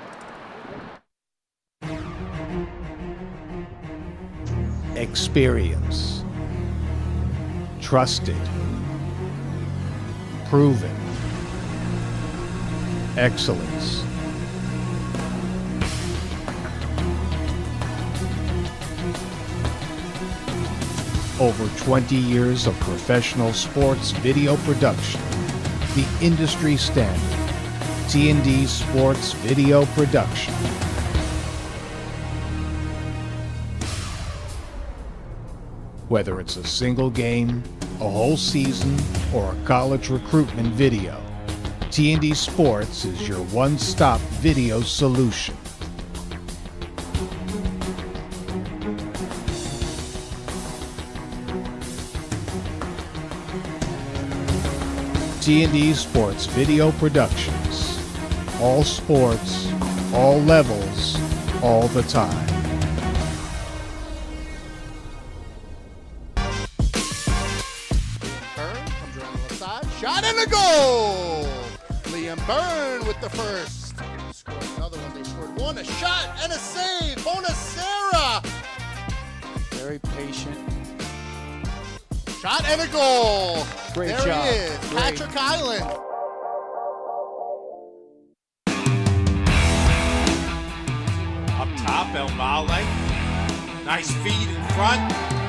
Speaker 4: Experience. Trusted. Proven. Excellence. Over 20 years of professional sports video production. The industry standard. T&D Sports Video Production. Whether it's a single game, a whole season, or a college recruitment video, T&D Sports is your one-stop video solution. T&D Sports Video Productions. All sports, all levels, all the time.
Speaker 5: Byrne comes around the left side. Shot and a goal! Liam Byrne with the first. Scored another one. They scored 1. A shot and a save. Bonacera.
Speaker 7: Very patient.
Speaker 5: Shot and a goal.
Speaker 7: Great
Speaker 5: there
Speaker 7: job.
Speaker 5: he is.
Speaker 7: Great.
Speaker 5: Patrick Island.
Speaker 1: Up top, El Male. Nice feed in front.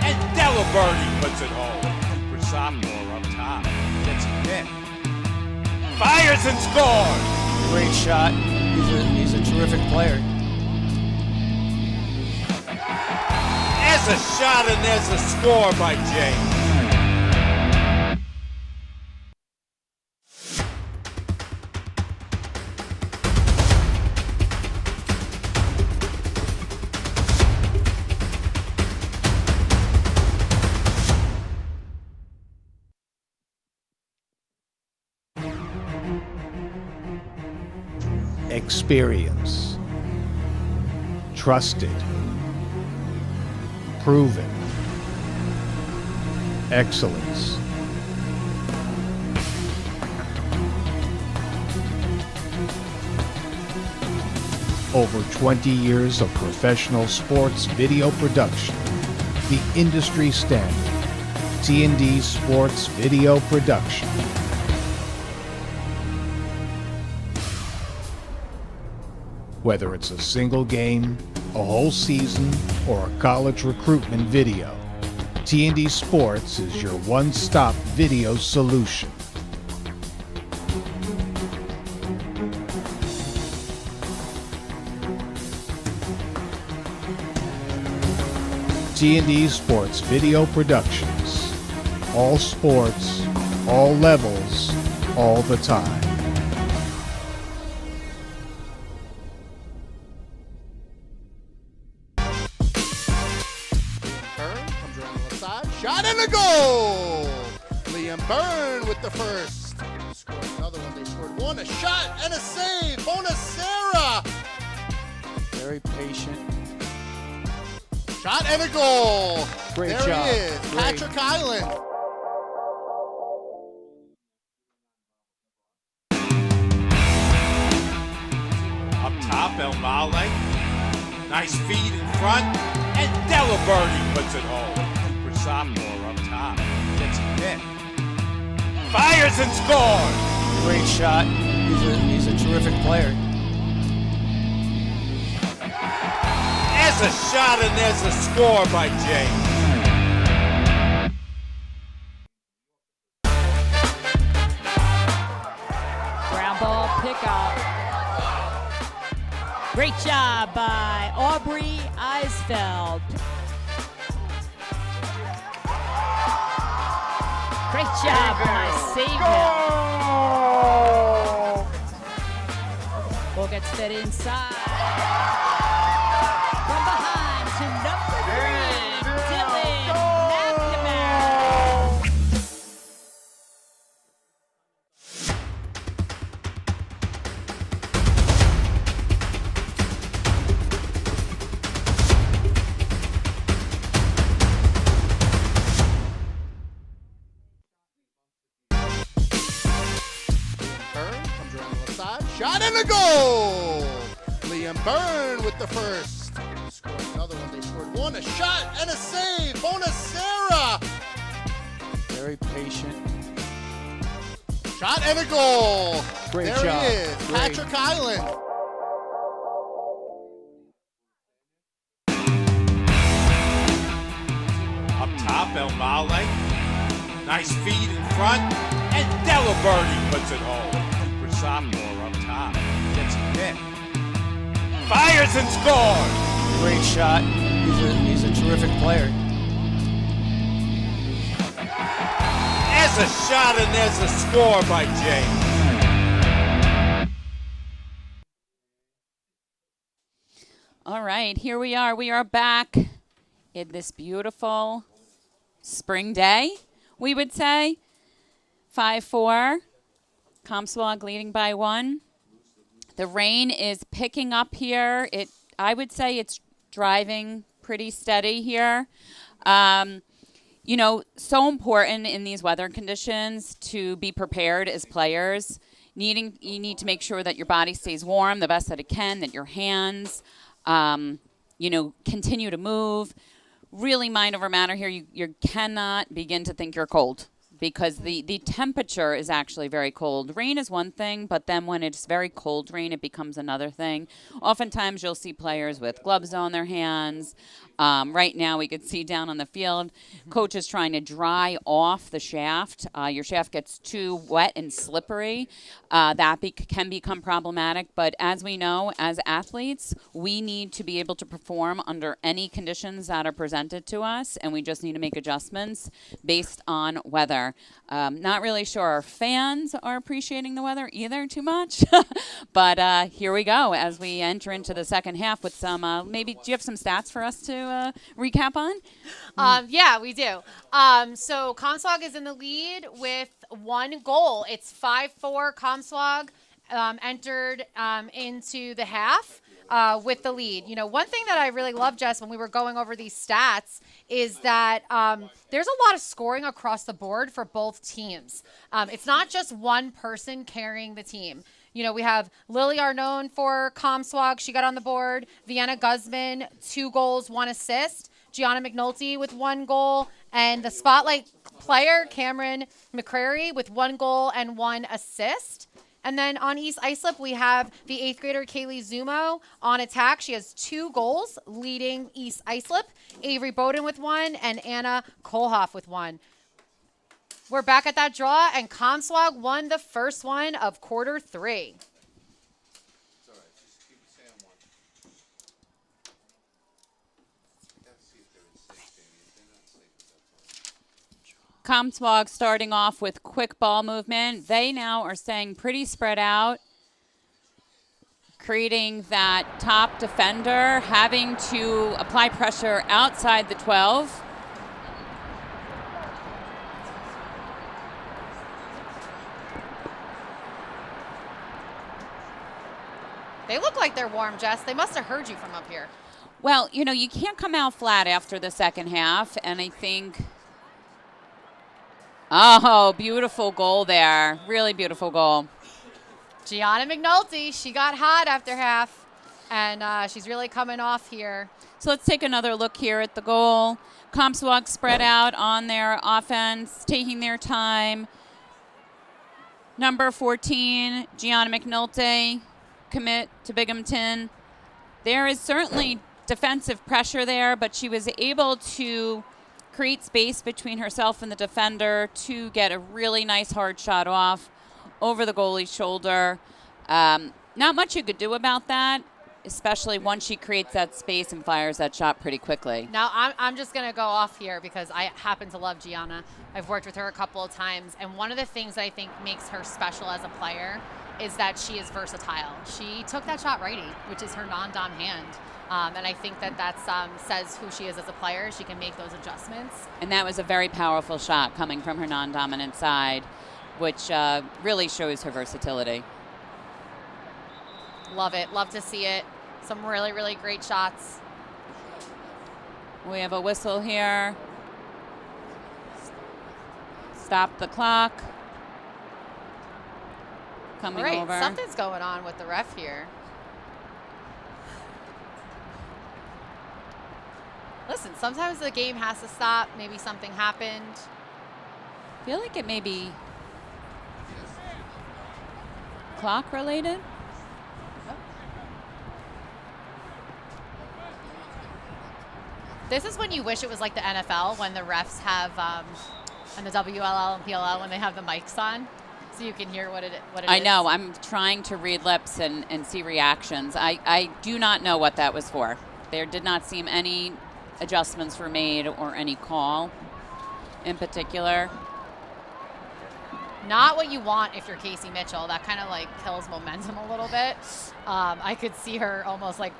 Speaker 1: And Delaberti puts it home. Cooper sophomore up top. Gets a hit. Fires and scores.
Speaker 7: Great shot. He's a terrific player.
Speaker 1: There's a shot and there's a score by James.
Speaker 4: Experience. Trusted. Proven. Excellence. Over 20 years of professional sports video production. The industry standard. T&D Sports Video Production. Whether it's a single game, a whole season, or a college recruitment video, T&D Sports is your one-stop video solution. T&D Sports Video Productions. All sports, all levels, all the time.
Speaker 5: Shot and a goal! Liam Byrne with the first. Scored another one. They scored 1. A shot and a save. Bonacera.
Speaker 7: Very patient.
Speaker 5: Shot and a goal.
Speaker 7: Great
Speaker 5: there
Speaker 7: job.
Speaker 5: he is.
Speaker 7: Great.
Speaker 5: Patrick Island.
Speaker 1: Up top, El Male. Nice feed in front. And Delaberti puts it home. Cooper sophomore up top. Gets a hit. Fires and scores.
Speaker 7: Great shot. He's a terrific player.
Speaker 1: There's a shot and there's a score by James.
Speaker 6: Ground ball pickup. Great job by Aubrey Eisfeld. Great job. Nice save there. Ball gets fed inside. From behind to number 3, Dylan McNamara.
Speaker 5: Byrne comes around the left side. Shot and a goal! Liam Byrne with the first. Scored another one. They scored one. A shot and a save. Bonacera.
Speaker 7: Very patient.
Speaker 5: Shot and a goal.
Speaker 7: Great
Speaker 5: there
Speaker 7: job.
Speaker 5: he is.
Speaker 7: Great.
Speaker 5: Patrick Island.
Speaker 1: Up top, Elmale. Nice feed in front. And Delaberti puts it home. Super sophomore up top. Gets hit. Fires and scores.
Speaker 7: Great shot. He's a terrific player.
Speaker 1: There's a shot and there's a score by James.
Speaker 3: All right, here we are. We are back in this beautiful spring day, we would say. 5-4. Comsewogue leading by 1. The rain is picking up here. I would say it's driving pretty steady here. You know, so important in these weather conditions to be prepared as players. You need to make sure that your body stays warm the best that it can, that your hands, continue to move. Really mind over matter here. You cannot begin to think you're cold because the temperature is actually very cold. Rain is one thing, but then when it's very cold rain, it becomes another thing. Oftentimes you'll see players with gloves on their hands. Right now we could see down on the field, coach is trying to dry off the shaft. Your shaft gets too wet and slippery. That can become problematic. But as we know, as athletes, we need to be able to perform under any conditions that are presented to us, and we just need to make adjustments based on weather. Not really sure our fans are appreciating the weather either too much. But here we go as we enter into the second half with some, maybe, do you have some stats for us to recap on?
Speaker 2: Yeah, we do. So Comsewogue is in the lead with 1 goal. It's 5-4. Comsewogue entered into the half with the lead. You know, one thing that I really love, Jess, when we were going over these stats is that there's a lot of scoring across the board for both teams. It's not just one person carrying the team. You know, we have Lily Arnone for Comsewogue. She got on the board. Vienna Guzman, 2 goals, 1 assist. Gianna McNulty with 1 goal. And the spotlight player, Cameron McCrary, with 1 goal and 1 assist. And then on East Islip, we have the 8th grader, Kaylee Zumo, on attack. She has 2 goals, leading East Islip. Avery Bowden with 1 and Anna Kohlhoff with 1. We're back at that draw, and Comsewogue won the first one of quarter 3.
Speaker 3: Comsewogue starting off with quick ball movement. They now are staying pretty spread out, creating that top defender, having to apply pressure outside the 12.
Speaker 2: They look like they're warm, Jess. They must have heard you from up here.
Speaker 3: Well, you know, you can't come out flat after the second half, and I think, oh, beautiful goal there. Really beautiful goal.
Speaker 2: Gianna McNulty, she got hot after half, and she's really coming off here.
Speaker 3: So let's take another look here at the goal. Comsewogue spread out on their offense, taking their time. Number 14, Gianna McNulty, commit to Binghamton. There is certainly defensive pressure there, but she was able to create space between herself and the defender to get a really nice hard shot off over the goalie's shoulder. Not much you could do about that. especially once she creates that space and fires that shot pretty quickly.
Speaker 2: Now, I'm just going to go off here because I happen to love Gianna. I've worked with her a couple of times, and one of the things that I think makes her special as a player is that she is versatile. She took that shot righty, which is her non-dom hand. And I think that says who she is as a player. She can make those adjustments.
Speaker 3: And that was a very powerful shot coming from her non-dominant side, which really shows her versatility.
Speaker 2: Love it. Love to see it. Some really, really great shots.
Speaker 3: We have a whistle here. Stop the clock. Coming
Speaker 2: All right,
Speaker 3: over.
Speaker 2: something's going on with the ref here. Listen, sometimes the game has to stop. Maybe something happened.
Speaker 3: I feel like it may be clock related.
Speaker 2: This is when you wish it was like the NFL, when the refs have, on the WLL and PLL, when they have the mics on, so you can hear what it is.
Speaker 3: I know. I'm trying to read lips and see reactions. I do not know what that was for. There did not seem any adjustments were made or any call in particular.
Speaker 2: Not what you want if you're Casey Mitchell. That kind of like kills momentum a little bit. I could see her almost like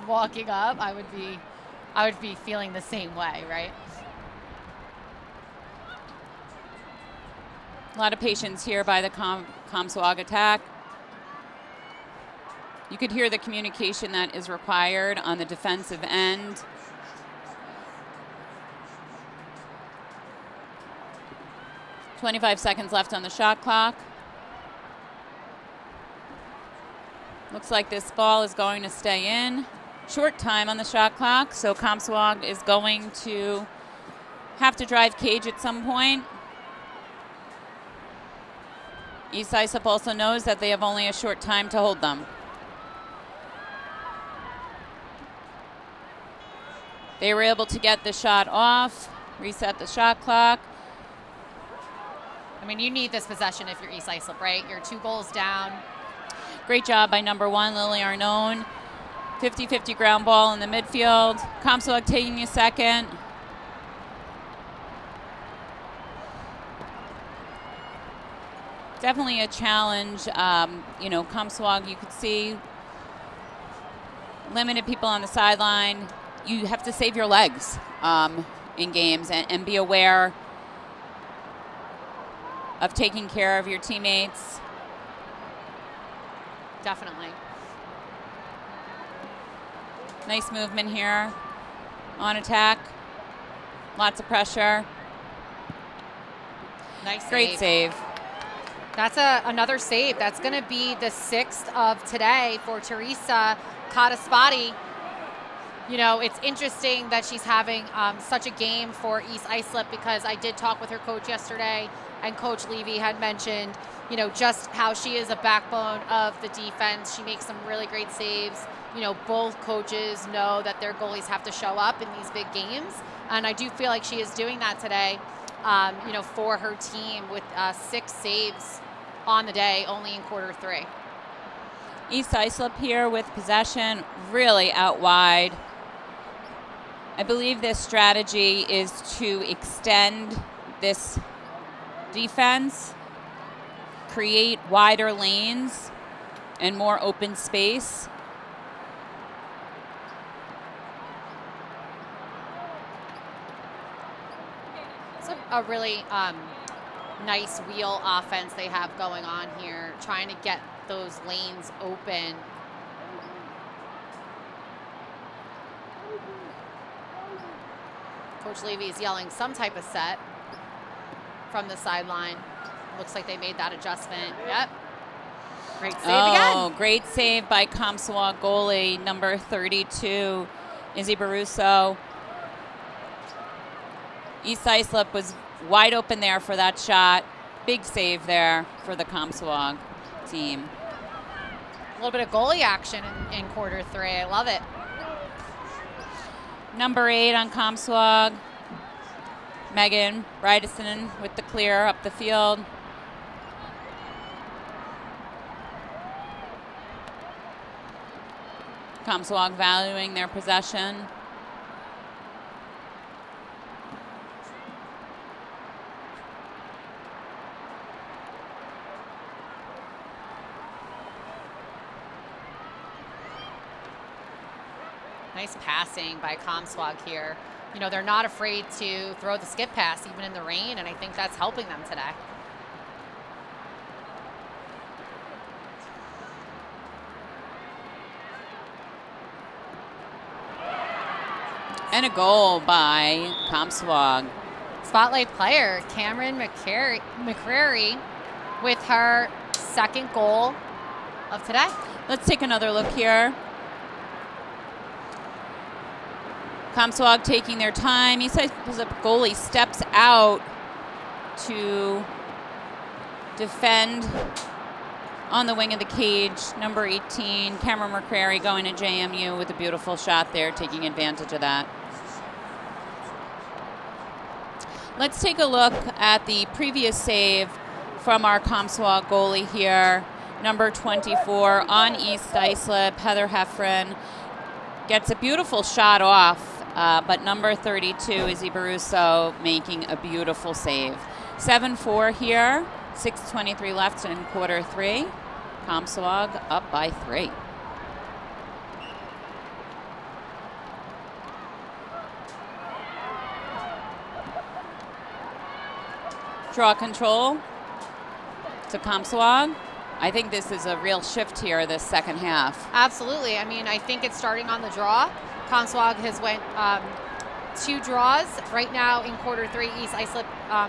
Speaker 2: walking up. I would be feeling the same way, right?
Speaker 3: A lot of patience here by the Comsewogue attack. You could hear the communication that is required on the defensive end. .25 seconds left on the shot clock. Looks like this ball is going to stay in. Short time on the shot clock, so Comsewogue is going to have to drive cage at some point. East Islip also knows that they have only a short time to hold them. They were able to get the shot off, reset the shot clock.
Speaker 2: I mean, you need this possession if you're East Islip, right? You're 2 goals down.
Speaker 3: Great job by number 1, Lily Arnone. 50-50 ground ball in the midfield. Comsewogue taking a second. Definitely a challenge. Comsewogue, you could see limited people on the sideline. You have to save your legs in games and be aware of taking care of your teammates.
Speaker 2: Definitely.
Speaker 3: Nice movement here on attack. Lots of pressure.
Speaker 2: Nice
Speaker 3: Great save.
Speaker 2: That's another save. That's going to be the 6th of today for Teresa Kataspati. You know, it's interesting that she's having such a game for East Islip, because I did talk with her coach yesterday, and Coach Levy had mentioned, you know, just how she is a backbone of the defense. She makes some really great saves. You know, both coaches know that their goalies have to show up in these big games, and I do feel like she is doing that today, for her team with 6 saves on the day, only in quarter 3.
Speaker 3: East Islip here with possession, really out wide. I believe this strategy is to extend this defense, create wider lanes and more open space.
Speaker 2: It's a really nice wheel offense they have going on here, trying to get those lanes open. Coach Levy is yelling some type of set from the sideline. Looks like they made that adjustment. Yep. Great save again.
Speaker 3: Oh, great save by Comsewogue goalie, number 32, Izzy Baruso. East Islip was wide open there for that shot. Big save there for the Comsewogue team.
Speaker 2: A little bit of goalie action in quarter 3. I love it.
Speaker 3: Number 8 on Comsewogue, Megan Bridison with the clear up the field. Comsewogue valuing their possession.
Speaker 2: Nice passing by Comsewogue here. You know, they're not afraid to throw the skip pass even in the rain, and I think that's helping them today.
Speaker 3: And a goal by Comsewogue.
Speaker 2: Spotlight player Cameron McCrary with her second goal of today.
Speaker 3: Let's take another look here. Comsewogue taking their time. Islip goalie steps out to defend on the wing of the cage. Number 18, Cameron McCrary, going to JMU with a beautiful shot there, taking advantage of that. Let's take a look at the previous save from our Comsewogue goalie here. Number 24 on East Islip, Heather Heffron, gets a beautiful shot off. But number 32, Izzy Baruso, making a beautiful save. 7-4 here, 6:23 left in quarter three. Comsewogue up by 3. Draw control to Comsewogue. I think this is a real shift here this second half.
Speaker 2: Absolutely. I mean, I think it's starting on the draw. Comsewogue has went 2 draws. Right now in quarter three, East Islip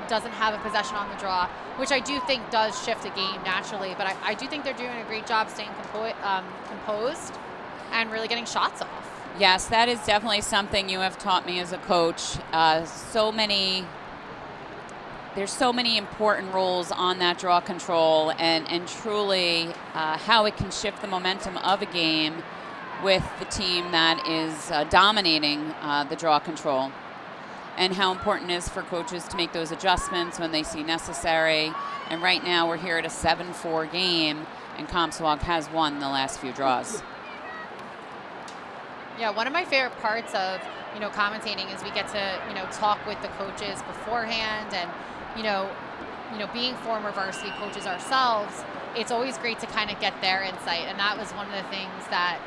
Speaker 2: doesn't have a possession on the draw, which I do think does shift a game naturally. But I do think they're doing a great job staying composed and really getting shots off.
Speaker 3: Yes, that is definitely something you have taught me as a coach. There's so many important roles on that draw control, and truly how it can shift the momentum of a game with the team that is dominating the draw control, and how important it is for coaches to make those adjustments when they see necessary. And right now we're here at a 7-4 game, and Comsewogue has won the last few draws.
Speaker 2: Yeah, one of my favorite parts of, commentating is we get to, talk with the coaches beforehand, and, being former varsity coaches ourselves, it's always great to kind of get their insight. And that was one of the things that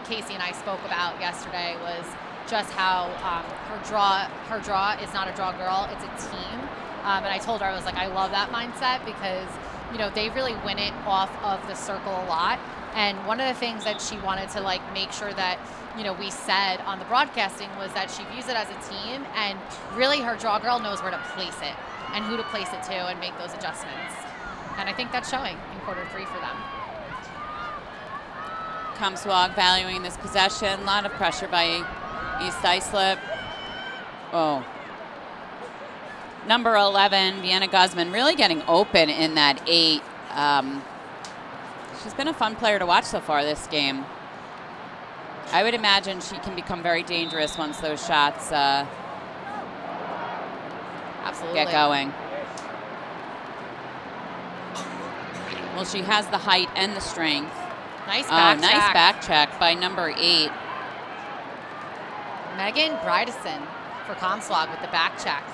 Speaker 2: Casey and I spoke about yesterday, was just how her draw is not a draw girl, it's a team. And I told her, I was like, I love that mindset, because, they really win it off of the circle a lot. And one of the things that she wanted to make sure that, we said on the broadcasting was that she views it as a team, and really her draw girl knows where to place it and who to place it to and make those adjustments. And I think that's showing in quarter three for them.
Speaker 3: Comsewogue valuing this possession. A lot of pressure by East Islip. Oh. Number 11, Vienna Guzman, really getting open in that 8. She's been a fun player to watch so far this game. I would imagine she can become very dangerous once those shots
Speaker 2: Absolutely
Speaker 3: get going. Well, she has the height and the strength.
Speaker 2: Nice back check.
Speaker 3: Nice back check by number 8.
Speaker 2: Megan Bridison for Comsewogue with the back check.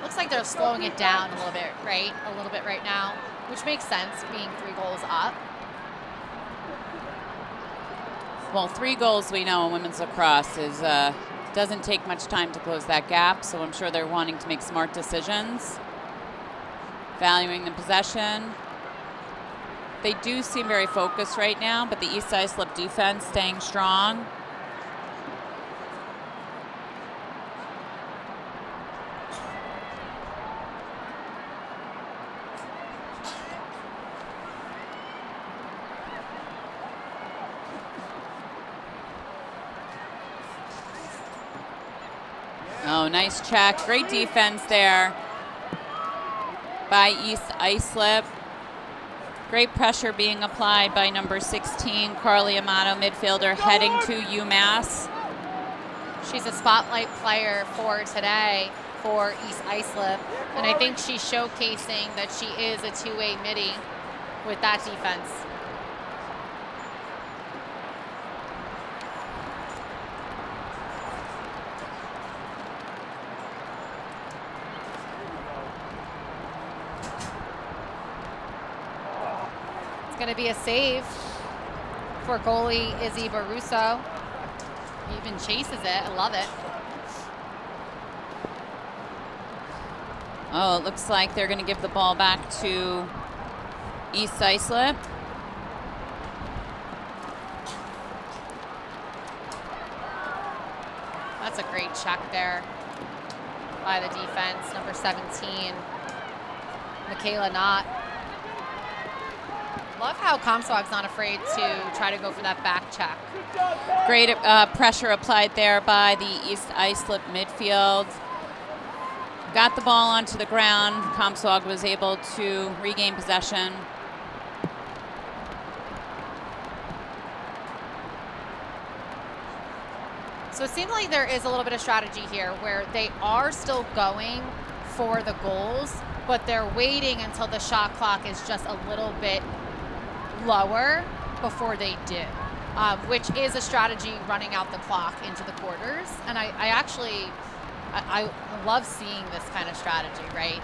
Speaker 2: Looks like they're slowing it down a little bit, right? A little bit right now, which makes sense, being 3 goals up.
Speaker 3: Well, 3 goals we know in women's lacrosse is doesn't take much time to close that gap, so I'm sure they're wanting to make smart decisions. Valuing the possession. They do seem very focused right now, but the East Islip defense staying strong. nice check. Great defense there by East Islip. Great pressure being applied by number 16, Carly Amato, midfielder, heading to UMass.
Speaker 2: She's a spotlight player for today for East Islip, and I think she's showcasing that she is a two-way midi with that defense. It's going to be a save for goalie Izzy Baruso. He even chases it. I love it.
Speaker 3: Oh, it looks like they're going to give the ball back to East Islip.
Speaker 2: That's a great check there by the defense, number 17, Michaela Knott. Love how Comsewogue's not afraid to try to go for that back check.
Speaker 3: Great pressure applied there by the East Islip midfield. Got the ball onto the ground. Comsewogue was able to regain possession.
Speaker 2: So it seems like there is a little bit of strategy here where they are still going for the goals, but they're waiting until the shot clock is just a little bit lower before they do, which is a strategy running out the clock into the quarters. And I love seeing this kind of strategy, right?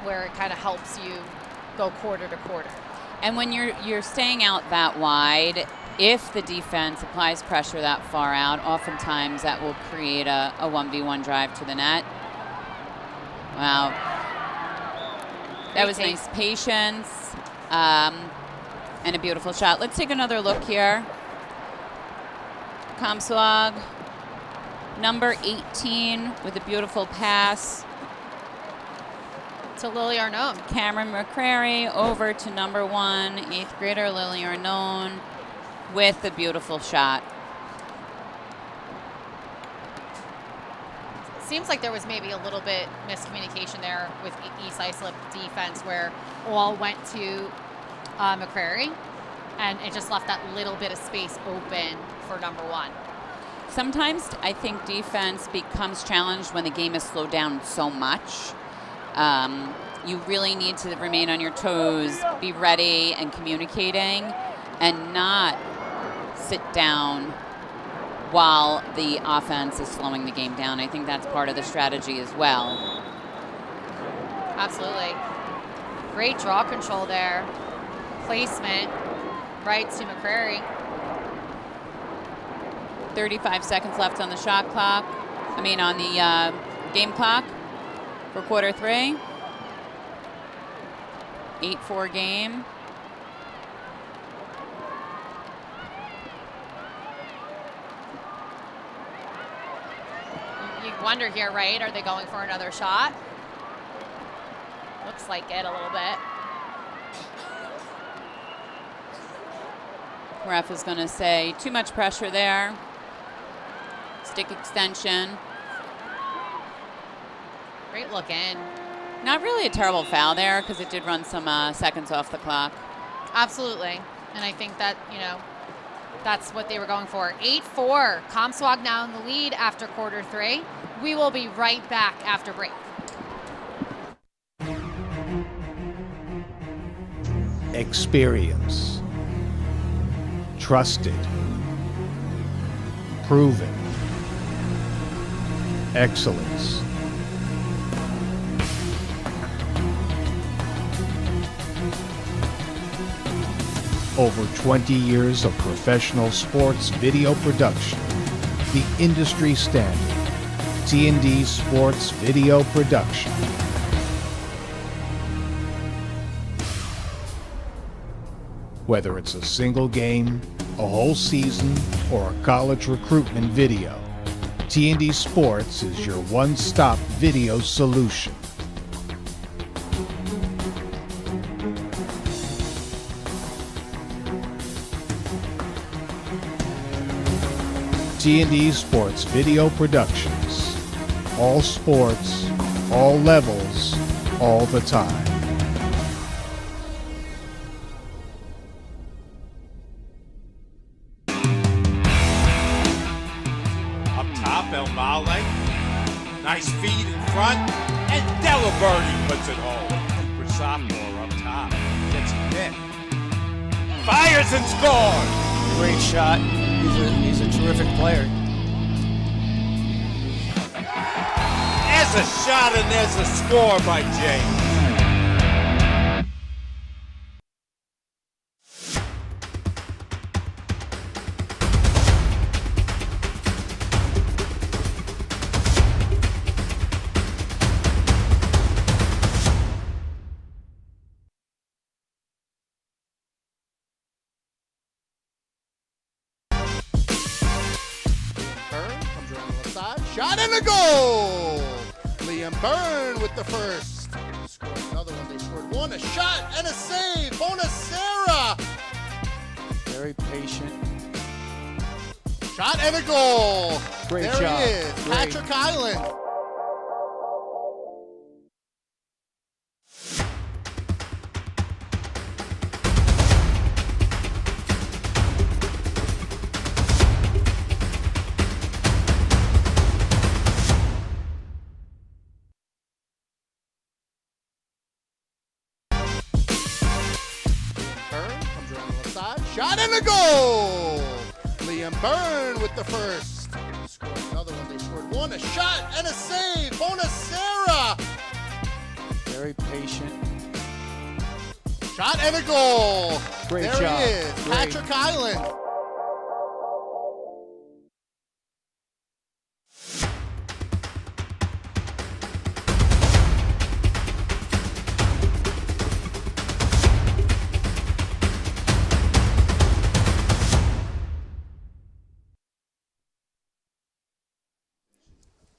Speaker 2: Where it kind of helps you go quarter to quarter.
Speaker 3: And when you're staying out that wide, if the defense applies pressure that far out, oftentimes that will create a 1v1 drive to the net. Wow. That was nice patience and a beautiful shot. Let's take another look here. Comsewogue, number 18 with a beautiful pass
Speaker 2: to Lily Arnone.
Speaker 3: Cameron McCrary over to number 1, 8th grader Lily Arnone with a beautiful shot.
Speaker 2: Seems like there was maybe a little bit miscommunication there with East Islip defense where all went to McCrary, and it just left that little bit of space open for number 1.
Speaker 3: Sometimes I think defense becomes challenged when the game is slowed down so much. You really need to remain on your toes, be ready and communicating, and not sit down while the offense is slowing the game down. I think that's part of the strategy as well.
Speaker 2: Absolutely. Great draw control there. Placement right to McCrary.
Speaker 3: 35 seconds left on the shot clock. On the game clock for quarter 3. 8-4 game.
Speaker 2: You wonder here, right? Are they going for another shot? Looks like it a little bit.
Speaker 3: Ref is going to say too much pressure there. Stick extension.
Speaker 2: Great look in.
Speaker 3: Not really a terrible foul there because it did run some seconds off the clock.
Speaker 2: Absolutely. And I think that, that's what they were going for. 8-4. Comsewogue now in the lead after quarter 3. We will be right back after break.
Speaker 4: Experience. Trusted. Proven. Excellence. Over 20 years of professional sports video production. The industry standard. T&D Sports Video Production. Whether it's a single game, a whole season, or a college recruitment video, T&D Sports is your one-stop video solution. T&D Sports Video Productions. all sports, all levels, all the time.
Speaker 1: Up top, El Male. Nice feed in front, and Delaberti puts it home. Cooper sophomore up top. Gets hit. Fires and scores!
Speaker 7: Great shot. He's a terrific player.
Speaker 1: There's a shot and there's a score by James.
Speaker 5: Byrne comes around the left side. Shot and a goal! Liam Byrne with the first. Scored another one. They scored one. A shot and a save. Bonacera.
Speaker 7: Very patient.
Speaker 5: Shot and a goal.
Speaker 7: Great
Speaker 5: there
Speaker 7: job.
Speaker 5: he is.
Speaker 7: Great.
Speaker 5: Patrick Island. Byrne comes around the left side. Shot and a goal! Liam Byrne with the first. Scored another one. They scored one. A shot and a save. Bonacera.
Speaker 7: Very patient.
Speaker 5: Shot and a goal.
Speaker 7: Great
Speaker 5: there
Speaker 7: job.
Speaker 5: he is.
Speaker 7: Great.
Speaker 5: Patrick Island.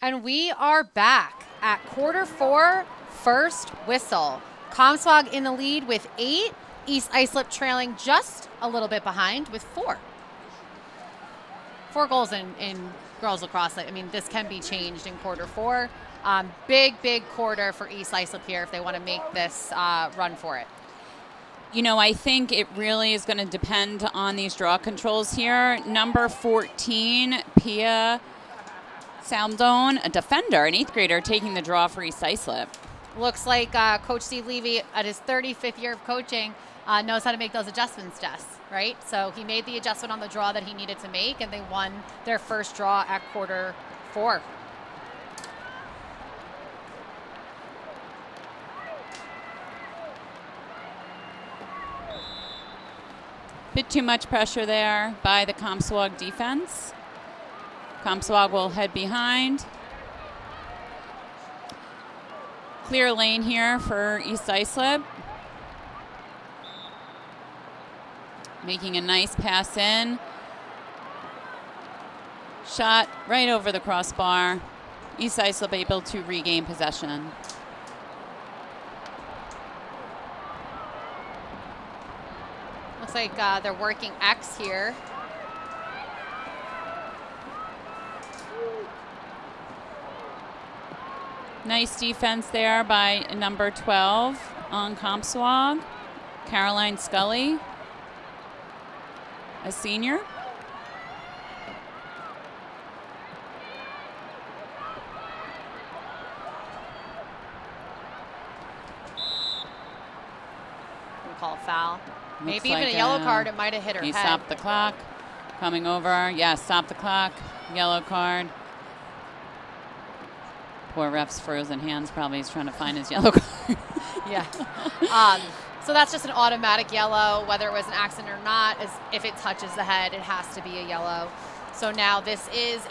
Speaker 2: And we are back at quarter four, first whistle. Comsewogue in the lead with 8. East Islip trailing just a little bit behind with 4. 4 goals in girls lacrosse. I mean, this can be changed in quarter four. Big quarter for East Islip here if they want to make this run for it.
Speaker 3: You know, I think it really is going to depend on these draw controls here. Number 14, Pia Saldone, a defender, an 8th grader, taking the draw for East Islip.
Speaker 2: Looks like Coach Steve Levy, at his 35th year of coaching, knows how to make those adjustments, Jess, right? So he made the adjustment on the draw that he needed to make, and they won their first draw at quarter four.
Speaker 3: Bit too much pressure there by the Comsewogue defense. Comsewogue will head behind. Clear lane here for East Islip. Making a nice pass in. Shot right over the crossbar. East Islip able to regain possession.
Speaker 2: Looks like they're working X here.
Speaker 3: Nice defense there by number 12 on Comsewogue. Caroline Scully, a senior.
Speaker 2: We call a foul. Maybe
Speaker 3: Looks
Speaker 2: even
Speaker 3: like
Speaker 2: a yellow card. It might have hit her
Speaker 3: He
Speaker 2: head.
Speaker 3: stopped the clock. Coming over. Yeah, stop the clock. Yellow card. Poor ref's frozen hands. Probably he's trying to find his yellow card.
Speaker 2: Yeah. So that's just an automatic yellow, whether it was an accident or not. If it touches the head, it has to be a yellow. So now this is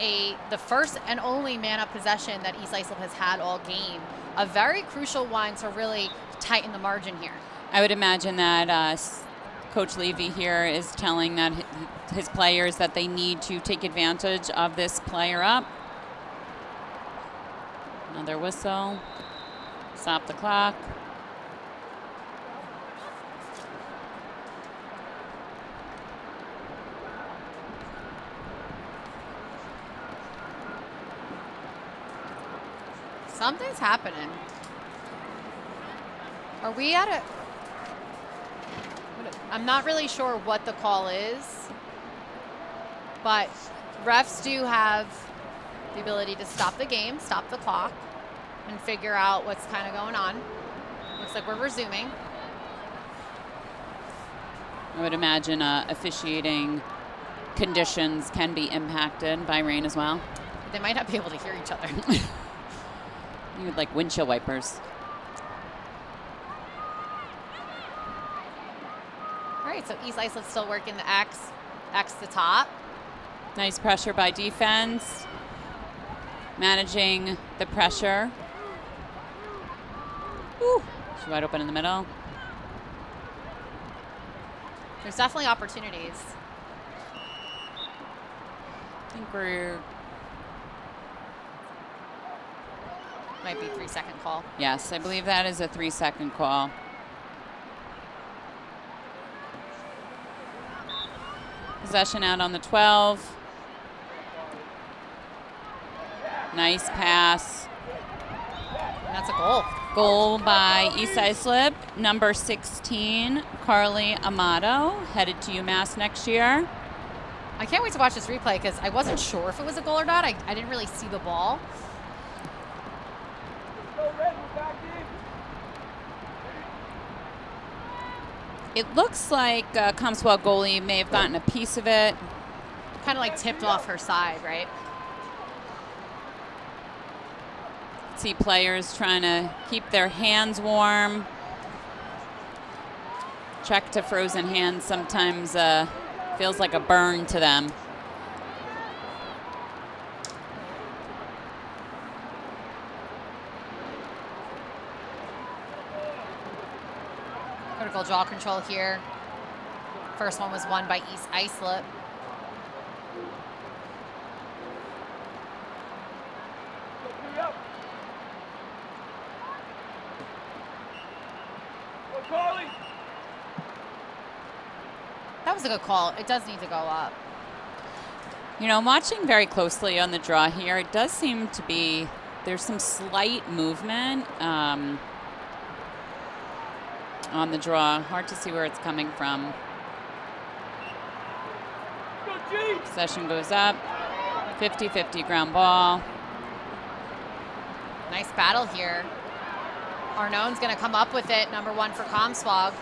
Speaker 2: the first and only man-up possession that East Islip has had all game. A very crucial one to really tighten the margin here.
Speaker 3: I would imagine that Coach Levy here is telling that his players that they need to take advantage of this player up. Another whistle. Stop the clock.
Speaker 2: Something's happening. Are we at a... I'm not really sure what the call is, but refs do have the ability to stop the game, stop the clock, and figure out what's kind of going on. Looks like we're resuming.
Speaker 3: I would imagine officiating conditions can be impacted by rain as well.
Speaker 2: They might not be able to hear each other.
Speaker 3: You would like windshield wipers.
Speaker 2: All right, so East Islip still working the X the top.
Speaker 3: Nice pressure by defense. Managing the pressure. Woo. She's wide open in the middle.
Speaker 2: There's definitely opportunities.
Speaker 3: I think we're...
Speaker 2: Might be 3-second call.
Speaker 3: Yes, I believe that is a 3-second call. Possession out on the 12. Nice pass.
Speaker 2: And that's a goal.
Speaker 3: Goal by East Islip, number 16, Carly Amato, headed to UMass next year.
Speaker 2: I can't wait to watch this replay because I wasn't sure if it was a goal or not. I didn't really see the ball.
Speaker 3: It looks like Comsewogue goalie may have gotten a piece of it.
Speaker 2: Kind of like tipped off her side, right?
Speaker 3: See players trying to keep their hands warm. Check to frozen hands sometimes feels like a burn to them.
Speaker 2: Critical draw control here. First one was won by East Islip. That was a good call. It does need to go up.
Speaker 3: You know, I'm watching very closely on the draw here. It does seem to be, there's some slight movement on the draw. Hard to see where it's coming from. Possession goes up. 50-50 ground ball.
Speaker 2: Nice battle here. Arnone's going to come up with it. Number 1 for Comsewogue.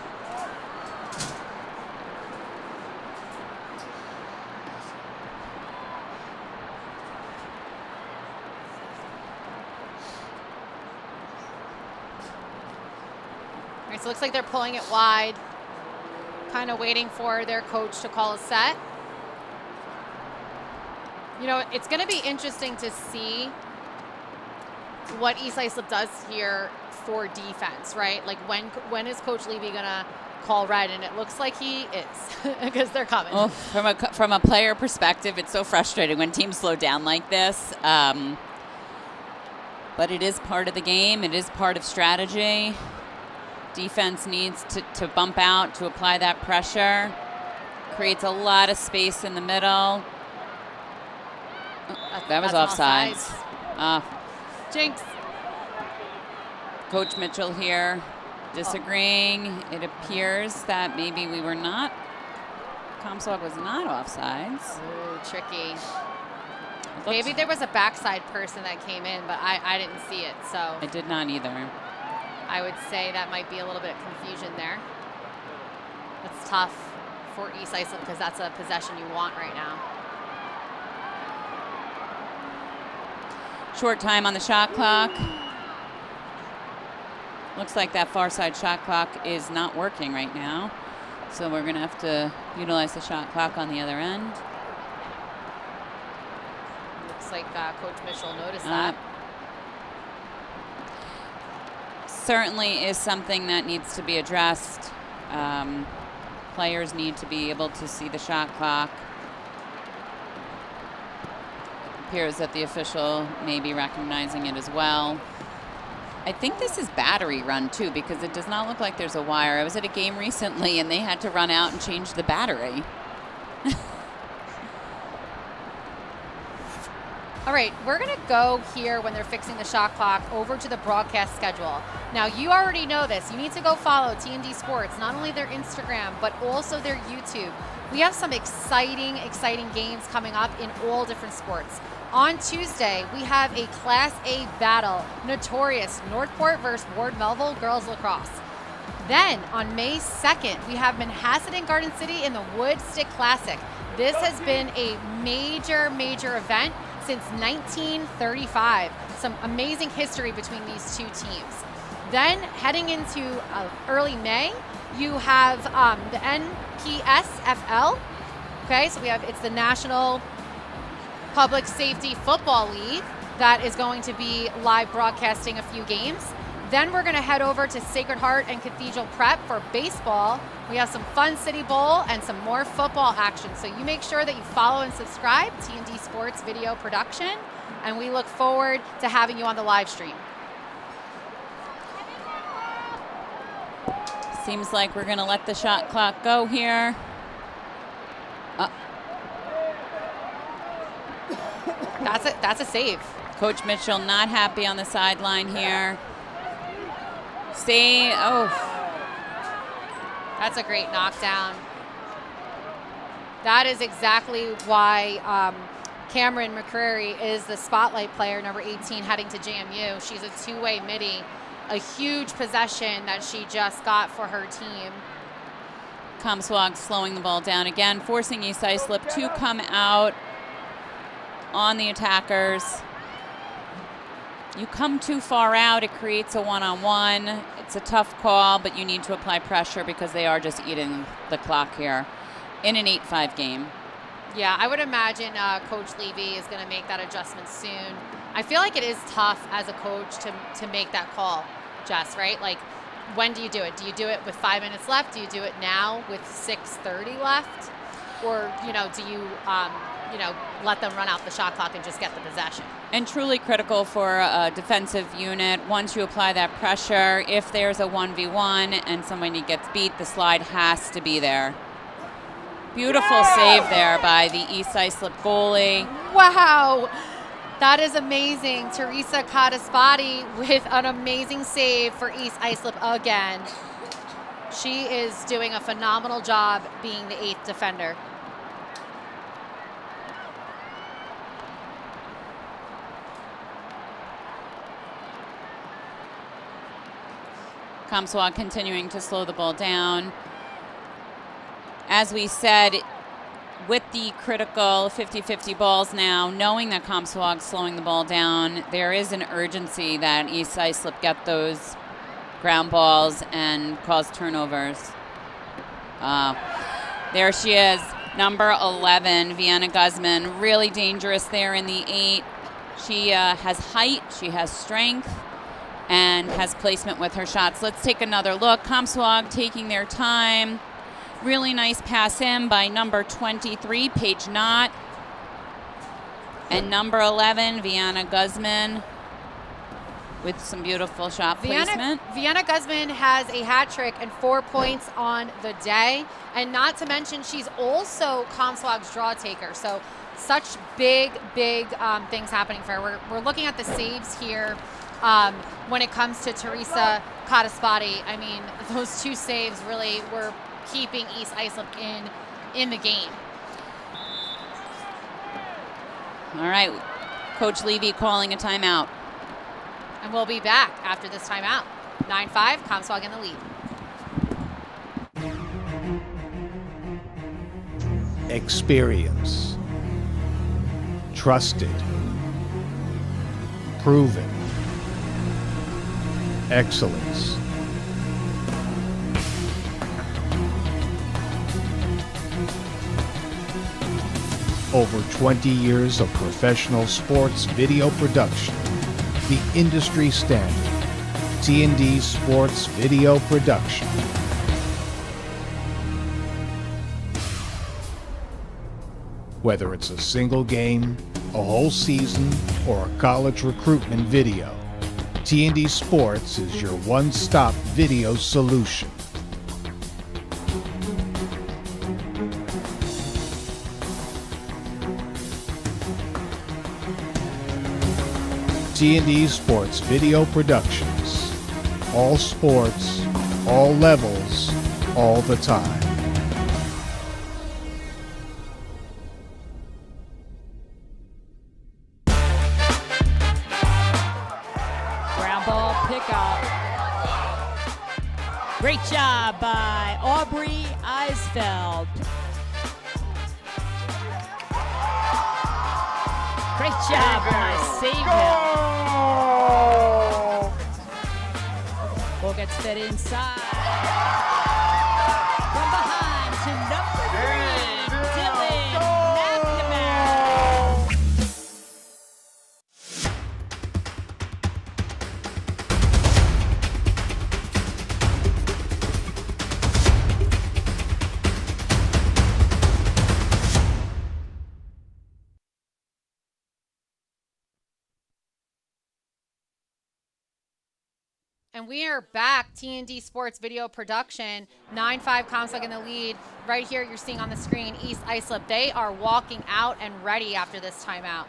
Speaker 2: All right, so it looks like they're pulling it wide. Kind of waiting for their coach to call a set. You know, it's going to be interesting to see what East Islip does here for defense, right? Like when is Coach Levy going to call red? And it looks like he is because they're coming.
Speaker 3: Oh, from a player perspective, it's so frustrating when teams slow down like this. But it is part of the game. It is part of strategy. Defense needs to bump out, to apply that pressure. Creates a lot of space in the middle. That was offsides.
Speaker 2: Jinx.
Speaker 3: Coach Mitchell here disagreeing. It appears that maybe we were not, Comsewogue was not offsides.
Speaker 2: Ooh, tricky. Maybe there was a backside person that came in, but I didn't see it, so.
Speaker 3: I did not either.
Speaker 2: I would say that might be a little bit of confusion there. That's tough for East Islip because that's a possession you want right now.
Speaker 3: Short time on the shot clock. Looks like that far side shot clock is not working right now. So we're going to have to utilize the shot clock on the other end.
Speaker 2: Looks like Coach Mitchell noticed that.
Speaker 3: Certainly is something that needs to be addressed. Players need to be able to see the shot clock. Appears that the official may be recognizing it as well. I think this is battery run too, because it does not look like there's a wire. I was at a game recently and they had to run out and change the battery.
Speaker 2: All All right, we're going to go here when they're fixing the shot clock over to the broadcast schedule. Now, you already know this. You need to go follow T&D Sports, not only their Instagram, but also their YouTube. We have some exciting games coming up in all different sports. On Tuesday, we have a Class A battle, notorious Northport versus Ward Melville girls lacrosse. Then, on May 2nd, we have Manhasset and Garden City in the Wood Stick Classic. This has been a major event since 1935. Some amazing history between these two teams. Then, heading into early May, you have the NPSFL. Okay, so it's the National Public Safety Football League that is going to be live broadcasting a few games. Then we're going to head over to Sacred Heart and Cathedral Prep for baseball. We have some Fun City Bowl and some more football action. So you make sure that you follow and subscribe, T&D Sports Video Production, and we look forward to having you on the live stream.
Speaker 3: Seems like we're going to let the shot clock go here.
Speaker 2: That's a save.
Speaker 3: Coach Mitchell not happy on the sideline here.
Speaker 2: That's a great knockdown. That is exactly why Cameron McCrary is the spotlight player, number 18, heading to JMU. She's a two-way midi, a huge possession that she just got for her team.
Speaker 3: Comsewogue slowing the ball down again, forcing East Islip to come out on the attackers. You come too far out, it creates a one-on-one. It's a tough call, but you need to apply pressure because they are just eating the clock here in an 8-5 game.
Speaker 2: Yeah, I would imagine Coach Levy is going to make that adjustment soon. I feel like it is tough as a coach to make that call, Jess, right? Like, when do you do it? Do you do it with 5 minutes left? Do you do it now with 6:30 left? Or, do you let them run out the shot clock and just get the possession?
Speaker 3: And truly critical for a defensive unit. Once you apply that pressure, if there's a 1v1 and somebody gets beat, the slide has to be there. Beautiful save there by the East Islip goalie.
Speaker 2: Wow, that is amazing. Teresa Cadaspati with an amazing save for East Islip again. She is doing a phenomenal job being the 8th defender.
Speaker 3: Comsewogue continuing to slow the ball down. As we said, with the critical 50-50 balls now, knowing that Comsewogue's slowing the ball down, there is an urgency that East Islip get those ground balls and cause turnovers. There she is, number 11, Vienna Guzman. Really dangerous there in the 8. She has height, she has strength, and has placement with her shots. Let's take another look. Comsewogue taking their time. Really nice pass in by number 23, Paige Knott. And number 11, Vienna Guzman, with some beautiful shot placement.
Speaker 2: Vienna Guzman has a hat trick and 4 points on the day. And not to mention, she's also Comsewogue's draw taker. So such big things happening for her. We're looking at the saves here. When it comes to Teresa Cadaspati, I mean, those two saves really were keeping East Islip in the game.
Speaker 3: All right, Coach Levy calling a timeout.
Speaker 2: And we'll be back after this timeout. 9-5, Comsewogue in the lead.
Speaker 4: Experience. Trusted. Proven. Excellence. Over 20 years of professional sports video production. The industry standard. T&D Sports Video Production. Whether it's a single game, a whole season, or a college recruitment video, T&D Sports is your one-stop video solution. T&D Sports Video Productions. All sports, all levels, all the time.
Speaker 6: Ground ball pickup. Great job by Aubrey Eisfeld. Great job by Savill. Ball gets fed inside. From behind to number 3, Dylan McNamara.
Speaker 2: And we are back, T&D Sports Video Production, 9-5 Comsewogue in the lead. Right here you're seeing on the screen, East Islip. They are walking out and ready after this timeout.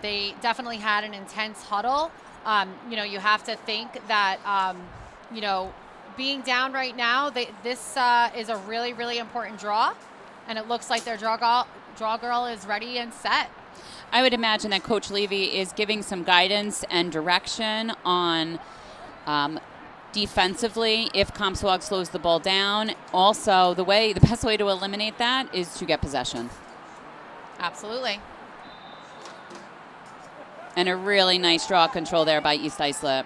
Speaker 2: They definitely had an intense huddle. You have to think that, being down right now, this is a really, really important draw. And it looks like their draw girl is ready and set.
Speaker 3: I would imagine that Coach Levy is giving some guidance and direction on defensively if Comsewogue slows the ball down. Also, the best way to eliminate that is to get possession.
Speaker 2: Absolutely.
Speaker 3: And a really nice draw control there by East Islip.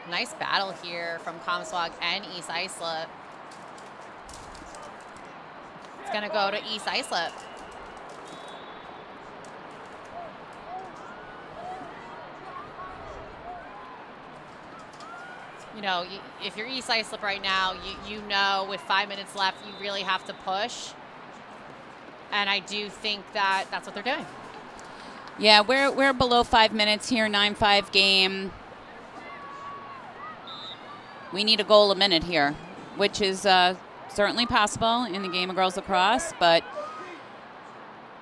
Speaker 2: Nice battle here from Comsewogue and East Islip. It's going to go to East Islip. If you're East Islip right now, you know with 5 minutes left, you really have to push. And I do think that that's what they're doing.
Speaker 3: Yeah, we're below 5 minutes here, 9-5 game. We need a goal a minute here, which is certainly possible in the game of girls lacrosse, but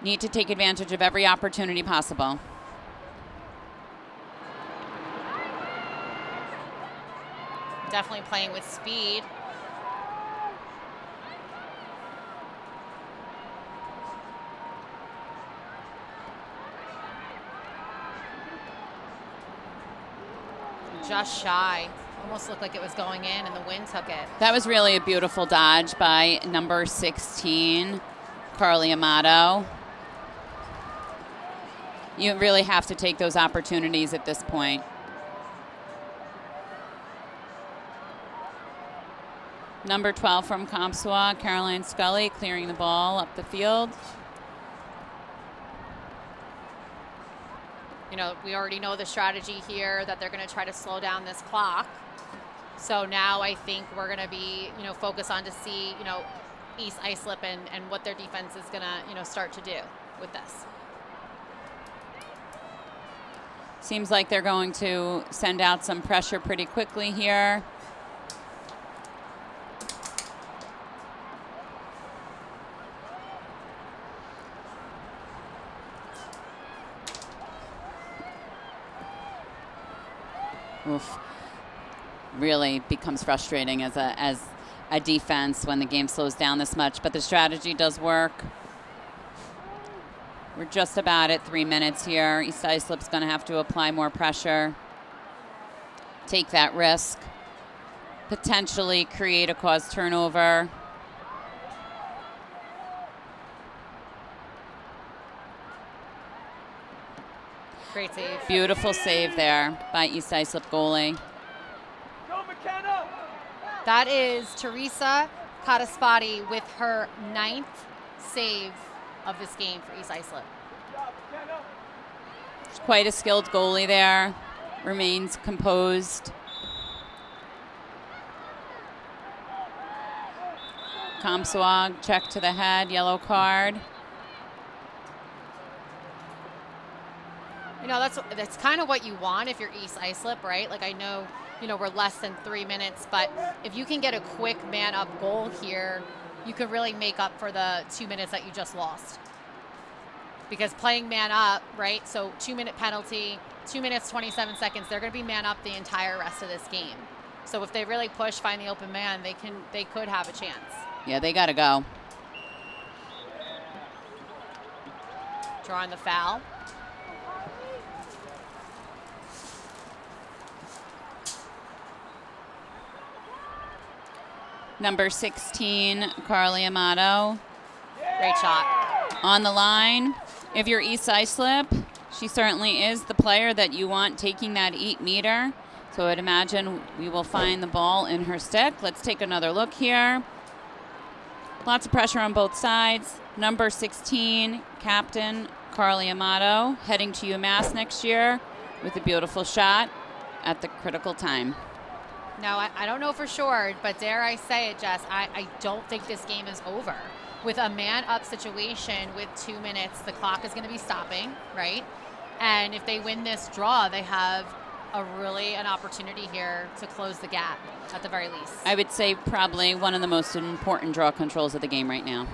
Speaker 3: need to take advantage of every opportunity possible.
Speaker 2: Definitely playing with speed. Just shy. Almost looked like it was going in and the wind took it.
Speaker 3: That was really a beautiful dodge by number 16, Carly Amato. You really have to take those opportunities at this point. Number 12 from Comsewogue, Caroline Scully, clearing the ball up the field.
Speaker 2: We already know the strategy here that they're going to try to slow down this clock. So now I think we're going to be, focus on to see, East Islip and what their defense is going to, start to do with this.
Speaker 3: Seems like they're going to send out some pressure pretty quickly here. Oof. Really becomes frustrating as a defense when the game slows down this much, but the strategy does work. We're just about at 3 minutes here. East Islip's going to have to apply more pressure, take that risk, potentially create a cause turnover.
Speaker 2: Great save.
Speaker 3: Beautiful save there by East Islip goalie.
Speaker 2: That is Teresa Kataspati with her 9th save of this game for East Islip.
Speaker 3: She's quite a skilled goalie there. Remains composed. Comsewogue, check to the head, yellow card.
Speaker 2: That's kind of what you want if you're East Islip, right? Like I know, we're less than 3 minutes, but if you can get a quick man-up goal here, you could really make up for the 2 minutes that you just lost. because playing man up, right? So 2-minute penalty, 2 minutes, 27 seconds. They're going to be man up the entire rest of this game. So if they really push, find the open man, they could have a chance.
Speaker 3: Yeah, they got to go.
Speaker 2: Drawing the foul.
Speaker 3: Number 16, Carly Amato.
Speaker 2: Great shot.
Speaker 3: On the line, if you're East Islip, she certainly is the player that you want taking that 8-meter. So I'd imagine we will find the ball in her stick. Let's take another look here. Lots of pressure on both sides. Number 16, captain Carly Amato, heading to UMass next year with a beautiful shot at the critical time.
Speaker 2: No, I don't know for sure, but dare I say it, Jess, I don't think this game is over. With a man-up situation with 2 minutes, the clock is going to be stopping, right? And if they win this draw, they have an opportunity here to close the gap, at the very least.
Speaker 3: I would say probably one of the most important draw controls of the game right now.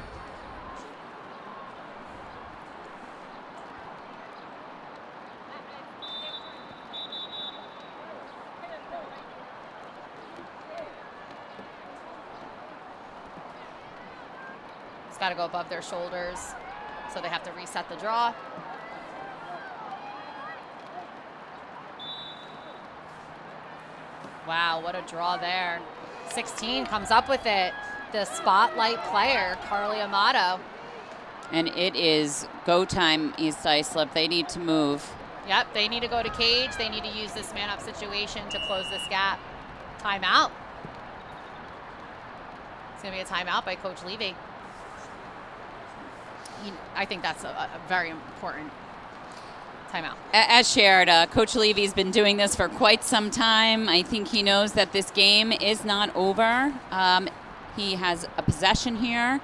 Speaker 2: It's got to go above their shoulders, so they have to reset the draw. Wow, what a draw there. 16 comes up with it. The spotlight player, Carly Amato.
Speaker 3: And it is go time, East Islip. They need to move.
Speaker 2: Yep, they need to go to cage. They need to use this man-up situation to close this gap. Timeout. It's going to be a timeout by Coach Levy. I think that's a very important timeout.
Speaker 3: As shared, Coach Levy's been doing this for quite some time. I think he knows that this game is not over. He has a possession here.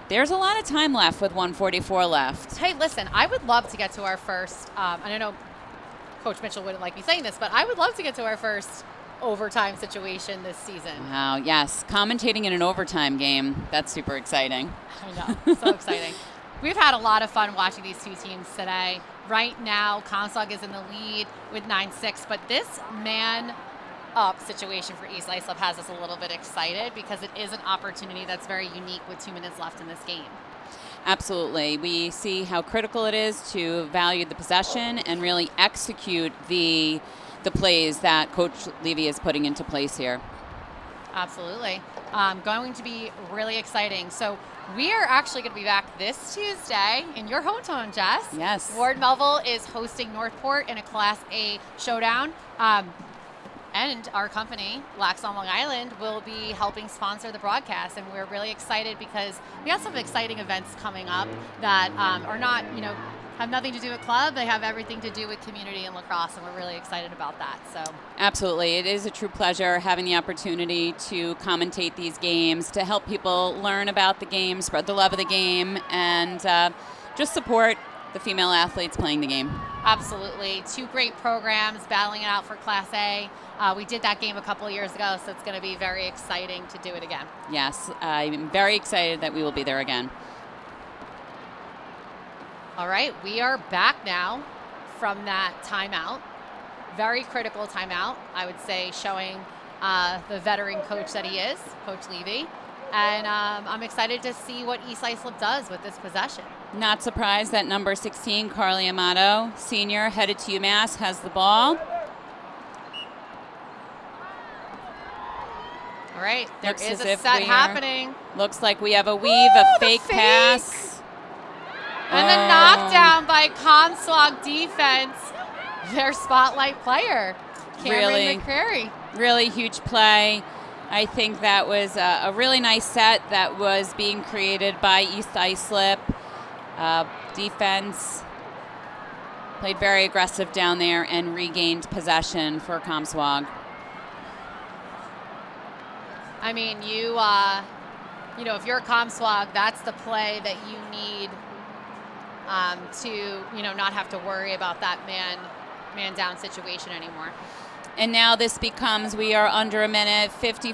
Speaker 3: There's a lot of time left with 1:44 left.
Speaker 2: Hey, listen, I would love to get to our first, and I know Coach Mitchell wouldn't like me saying this, but I would love to get to our first overtime situation this season.
Speaker 3: Wow, yes. Commentating in an overtime game, that's super exciting.
Speaker 2: I know, so exciting. We've had a lot of fun watching these two teams today. Right now, Comsewogue is in the lead with 9-6, but this man-up situation for East Islip has us a little bit excited because it is an opportunity that's very unique with 2 minutes left in this game.
Speaker 3: Absolutely. We see how critical it is to value the possession and really execute the plays that Coach Levy is putting into place here.
Speaker 2: Absolutely. Going to be really exciting. So we are actually going to be back this Tuesday in your hometown, Jess.
Speaker 3: Yes.
Speaker 2: Ward Melville is hosting Northport in a Class A showdown. And our company, Lax on Long Island, will be helping sponsor the broadcast. And we're really excited because we have some exciting events coming up that are not, have nothing to do with club. They have everything to do with community and lacrosse, and we're really excited about that. So
Speaker 3: absolutely. It is a true pleasure having the opportunity to commentate these games, to help people learn about the game, spread the love of the game, and just support the female athletes playing the game.
Speaker 2: Absolutely. Two great programs battling it out for Class A. We did that game a couple of years ago, so it's going to be very exciting to do it again.
Speaker 3: Yes, I'm very excited that we will be there again.
Speaker 2: All right, we are back now from that timeout. Very critical timeout, I would say, showing the veteran coach that he is, Coach Levy. And I'm excited to see what East Islip does with this possession.
Speaker 3: Not surprised that number 16, Carly Amato, senior, headed to UMass, has the ball.
Speaker 2: All right, there
Speaker 3: Looks
Speaker 2: is
Speaker 3: as
Speaker 2: a
Speaker 3: if
Speaker 2: set
Speaker 3: we
Speaker 2: happening.
Speaker 3: Looks like we have a weave, a fake pass.
Speaker 2: And the knockdown by Comsewogue defense, their spotlight player, Cameron McCrary.
Speaker 3: Really huge play. I think that was a really nice set that was being created by East Islip. Defense played very aggressive down there and regained possession for Comsewogue.
Speaker 2: I mean, if you're Comsewogue, that's the play that you need to, not have to worry about that man down situation anymore.
Speaker 3: And now this becomes, we are under a minute, 50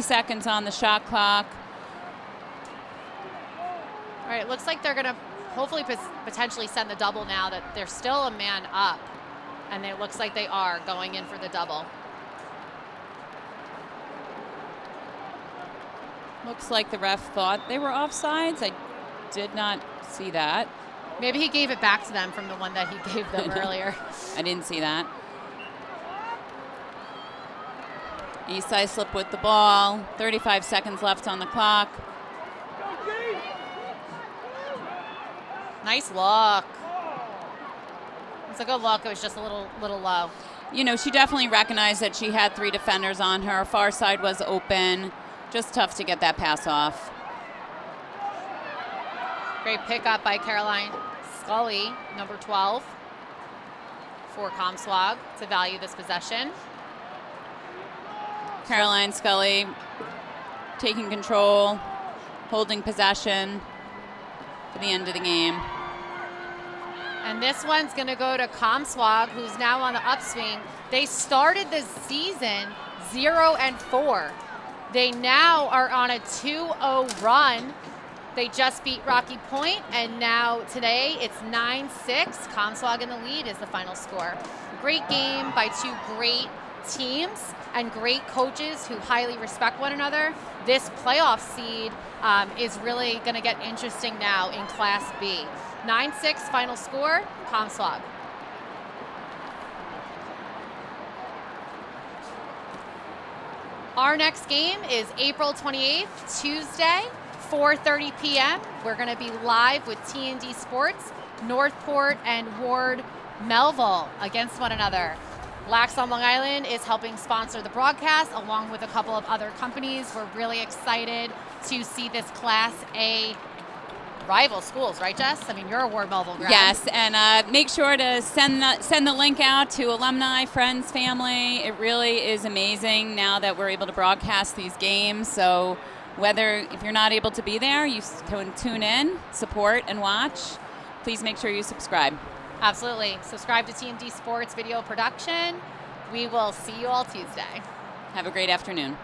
Speaker 3: seconds on the shot clock.
Speaker 2: All right, it looks like they're going to hopefully potentially send the double now that they're still a man up. And it looks like they are going in for the double.
Speaker 3: Looks like the ref thought they were offsides. I did not see that.
Speaker 2: Maybe he gave it back to them from the one that he gave them earlier.
Speaker 3: I didn't see that. East Islip with the ball. 35 seconds left on the clock.
Speaker 2: Nice look. It's a good look. It was just a little low.
Speaker 3: You know, she definitely recognized that she had 3 defenders on her. Far side was open. Just tough to get that pass off.
Speaker 2: Great pickup by Caroline Scully, number 12, for Comsewogue to value this possession.
Speaker 3: Caroline Scully taking control, holding possession for the end of the game.
Speaker 2: And this one's going to go to Comsewogue, who's now on the upswing. They started the season 0-4. They now are on a 2-0 run. They just beat Rocky Point, and now today it's 9-6. Comsewogue in the lead is the final score. Great game by 2 great teams and great coaches who highly respect one another. This playoff seed is really going to get interesting now in Class B. 9-6 final score, Comsewogue. Our next game is April 28th, Tuesday, 4:30 p.m. We're going to be live with T&D Sports, Northport and Ward Melville against one another. Lax on Long Island is helping sponsor the broadcast along with a couple of other companies. We're really excited to see this Class A rival schools, right, Jess? I mean, you're a Ward Melville grad.
Speaker 3: Yes, and make sure to send the link out to alumni, friends, family. It really is amazing now that we're able to broadcast these games. So if you're not able to be there, you can tune in, support, and watch. Please make sure you subscribe.
Speaker 2: Absolutely. Subscribe to T&D Sports Video Production. We will see you all Tuesday.
Speaker 3: Have a great afternoon.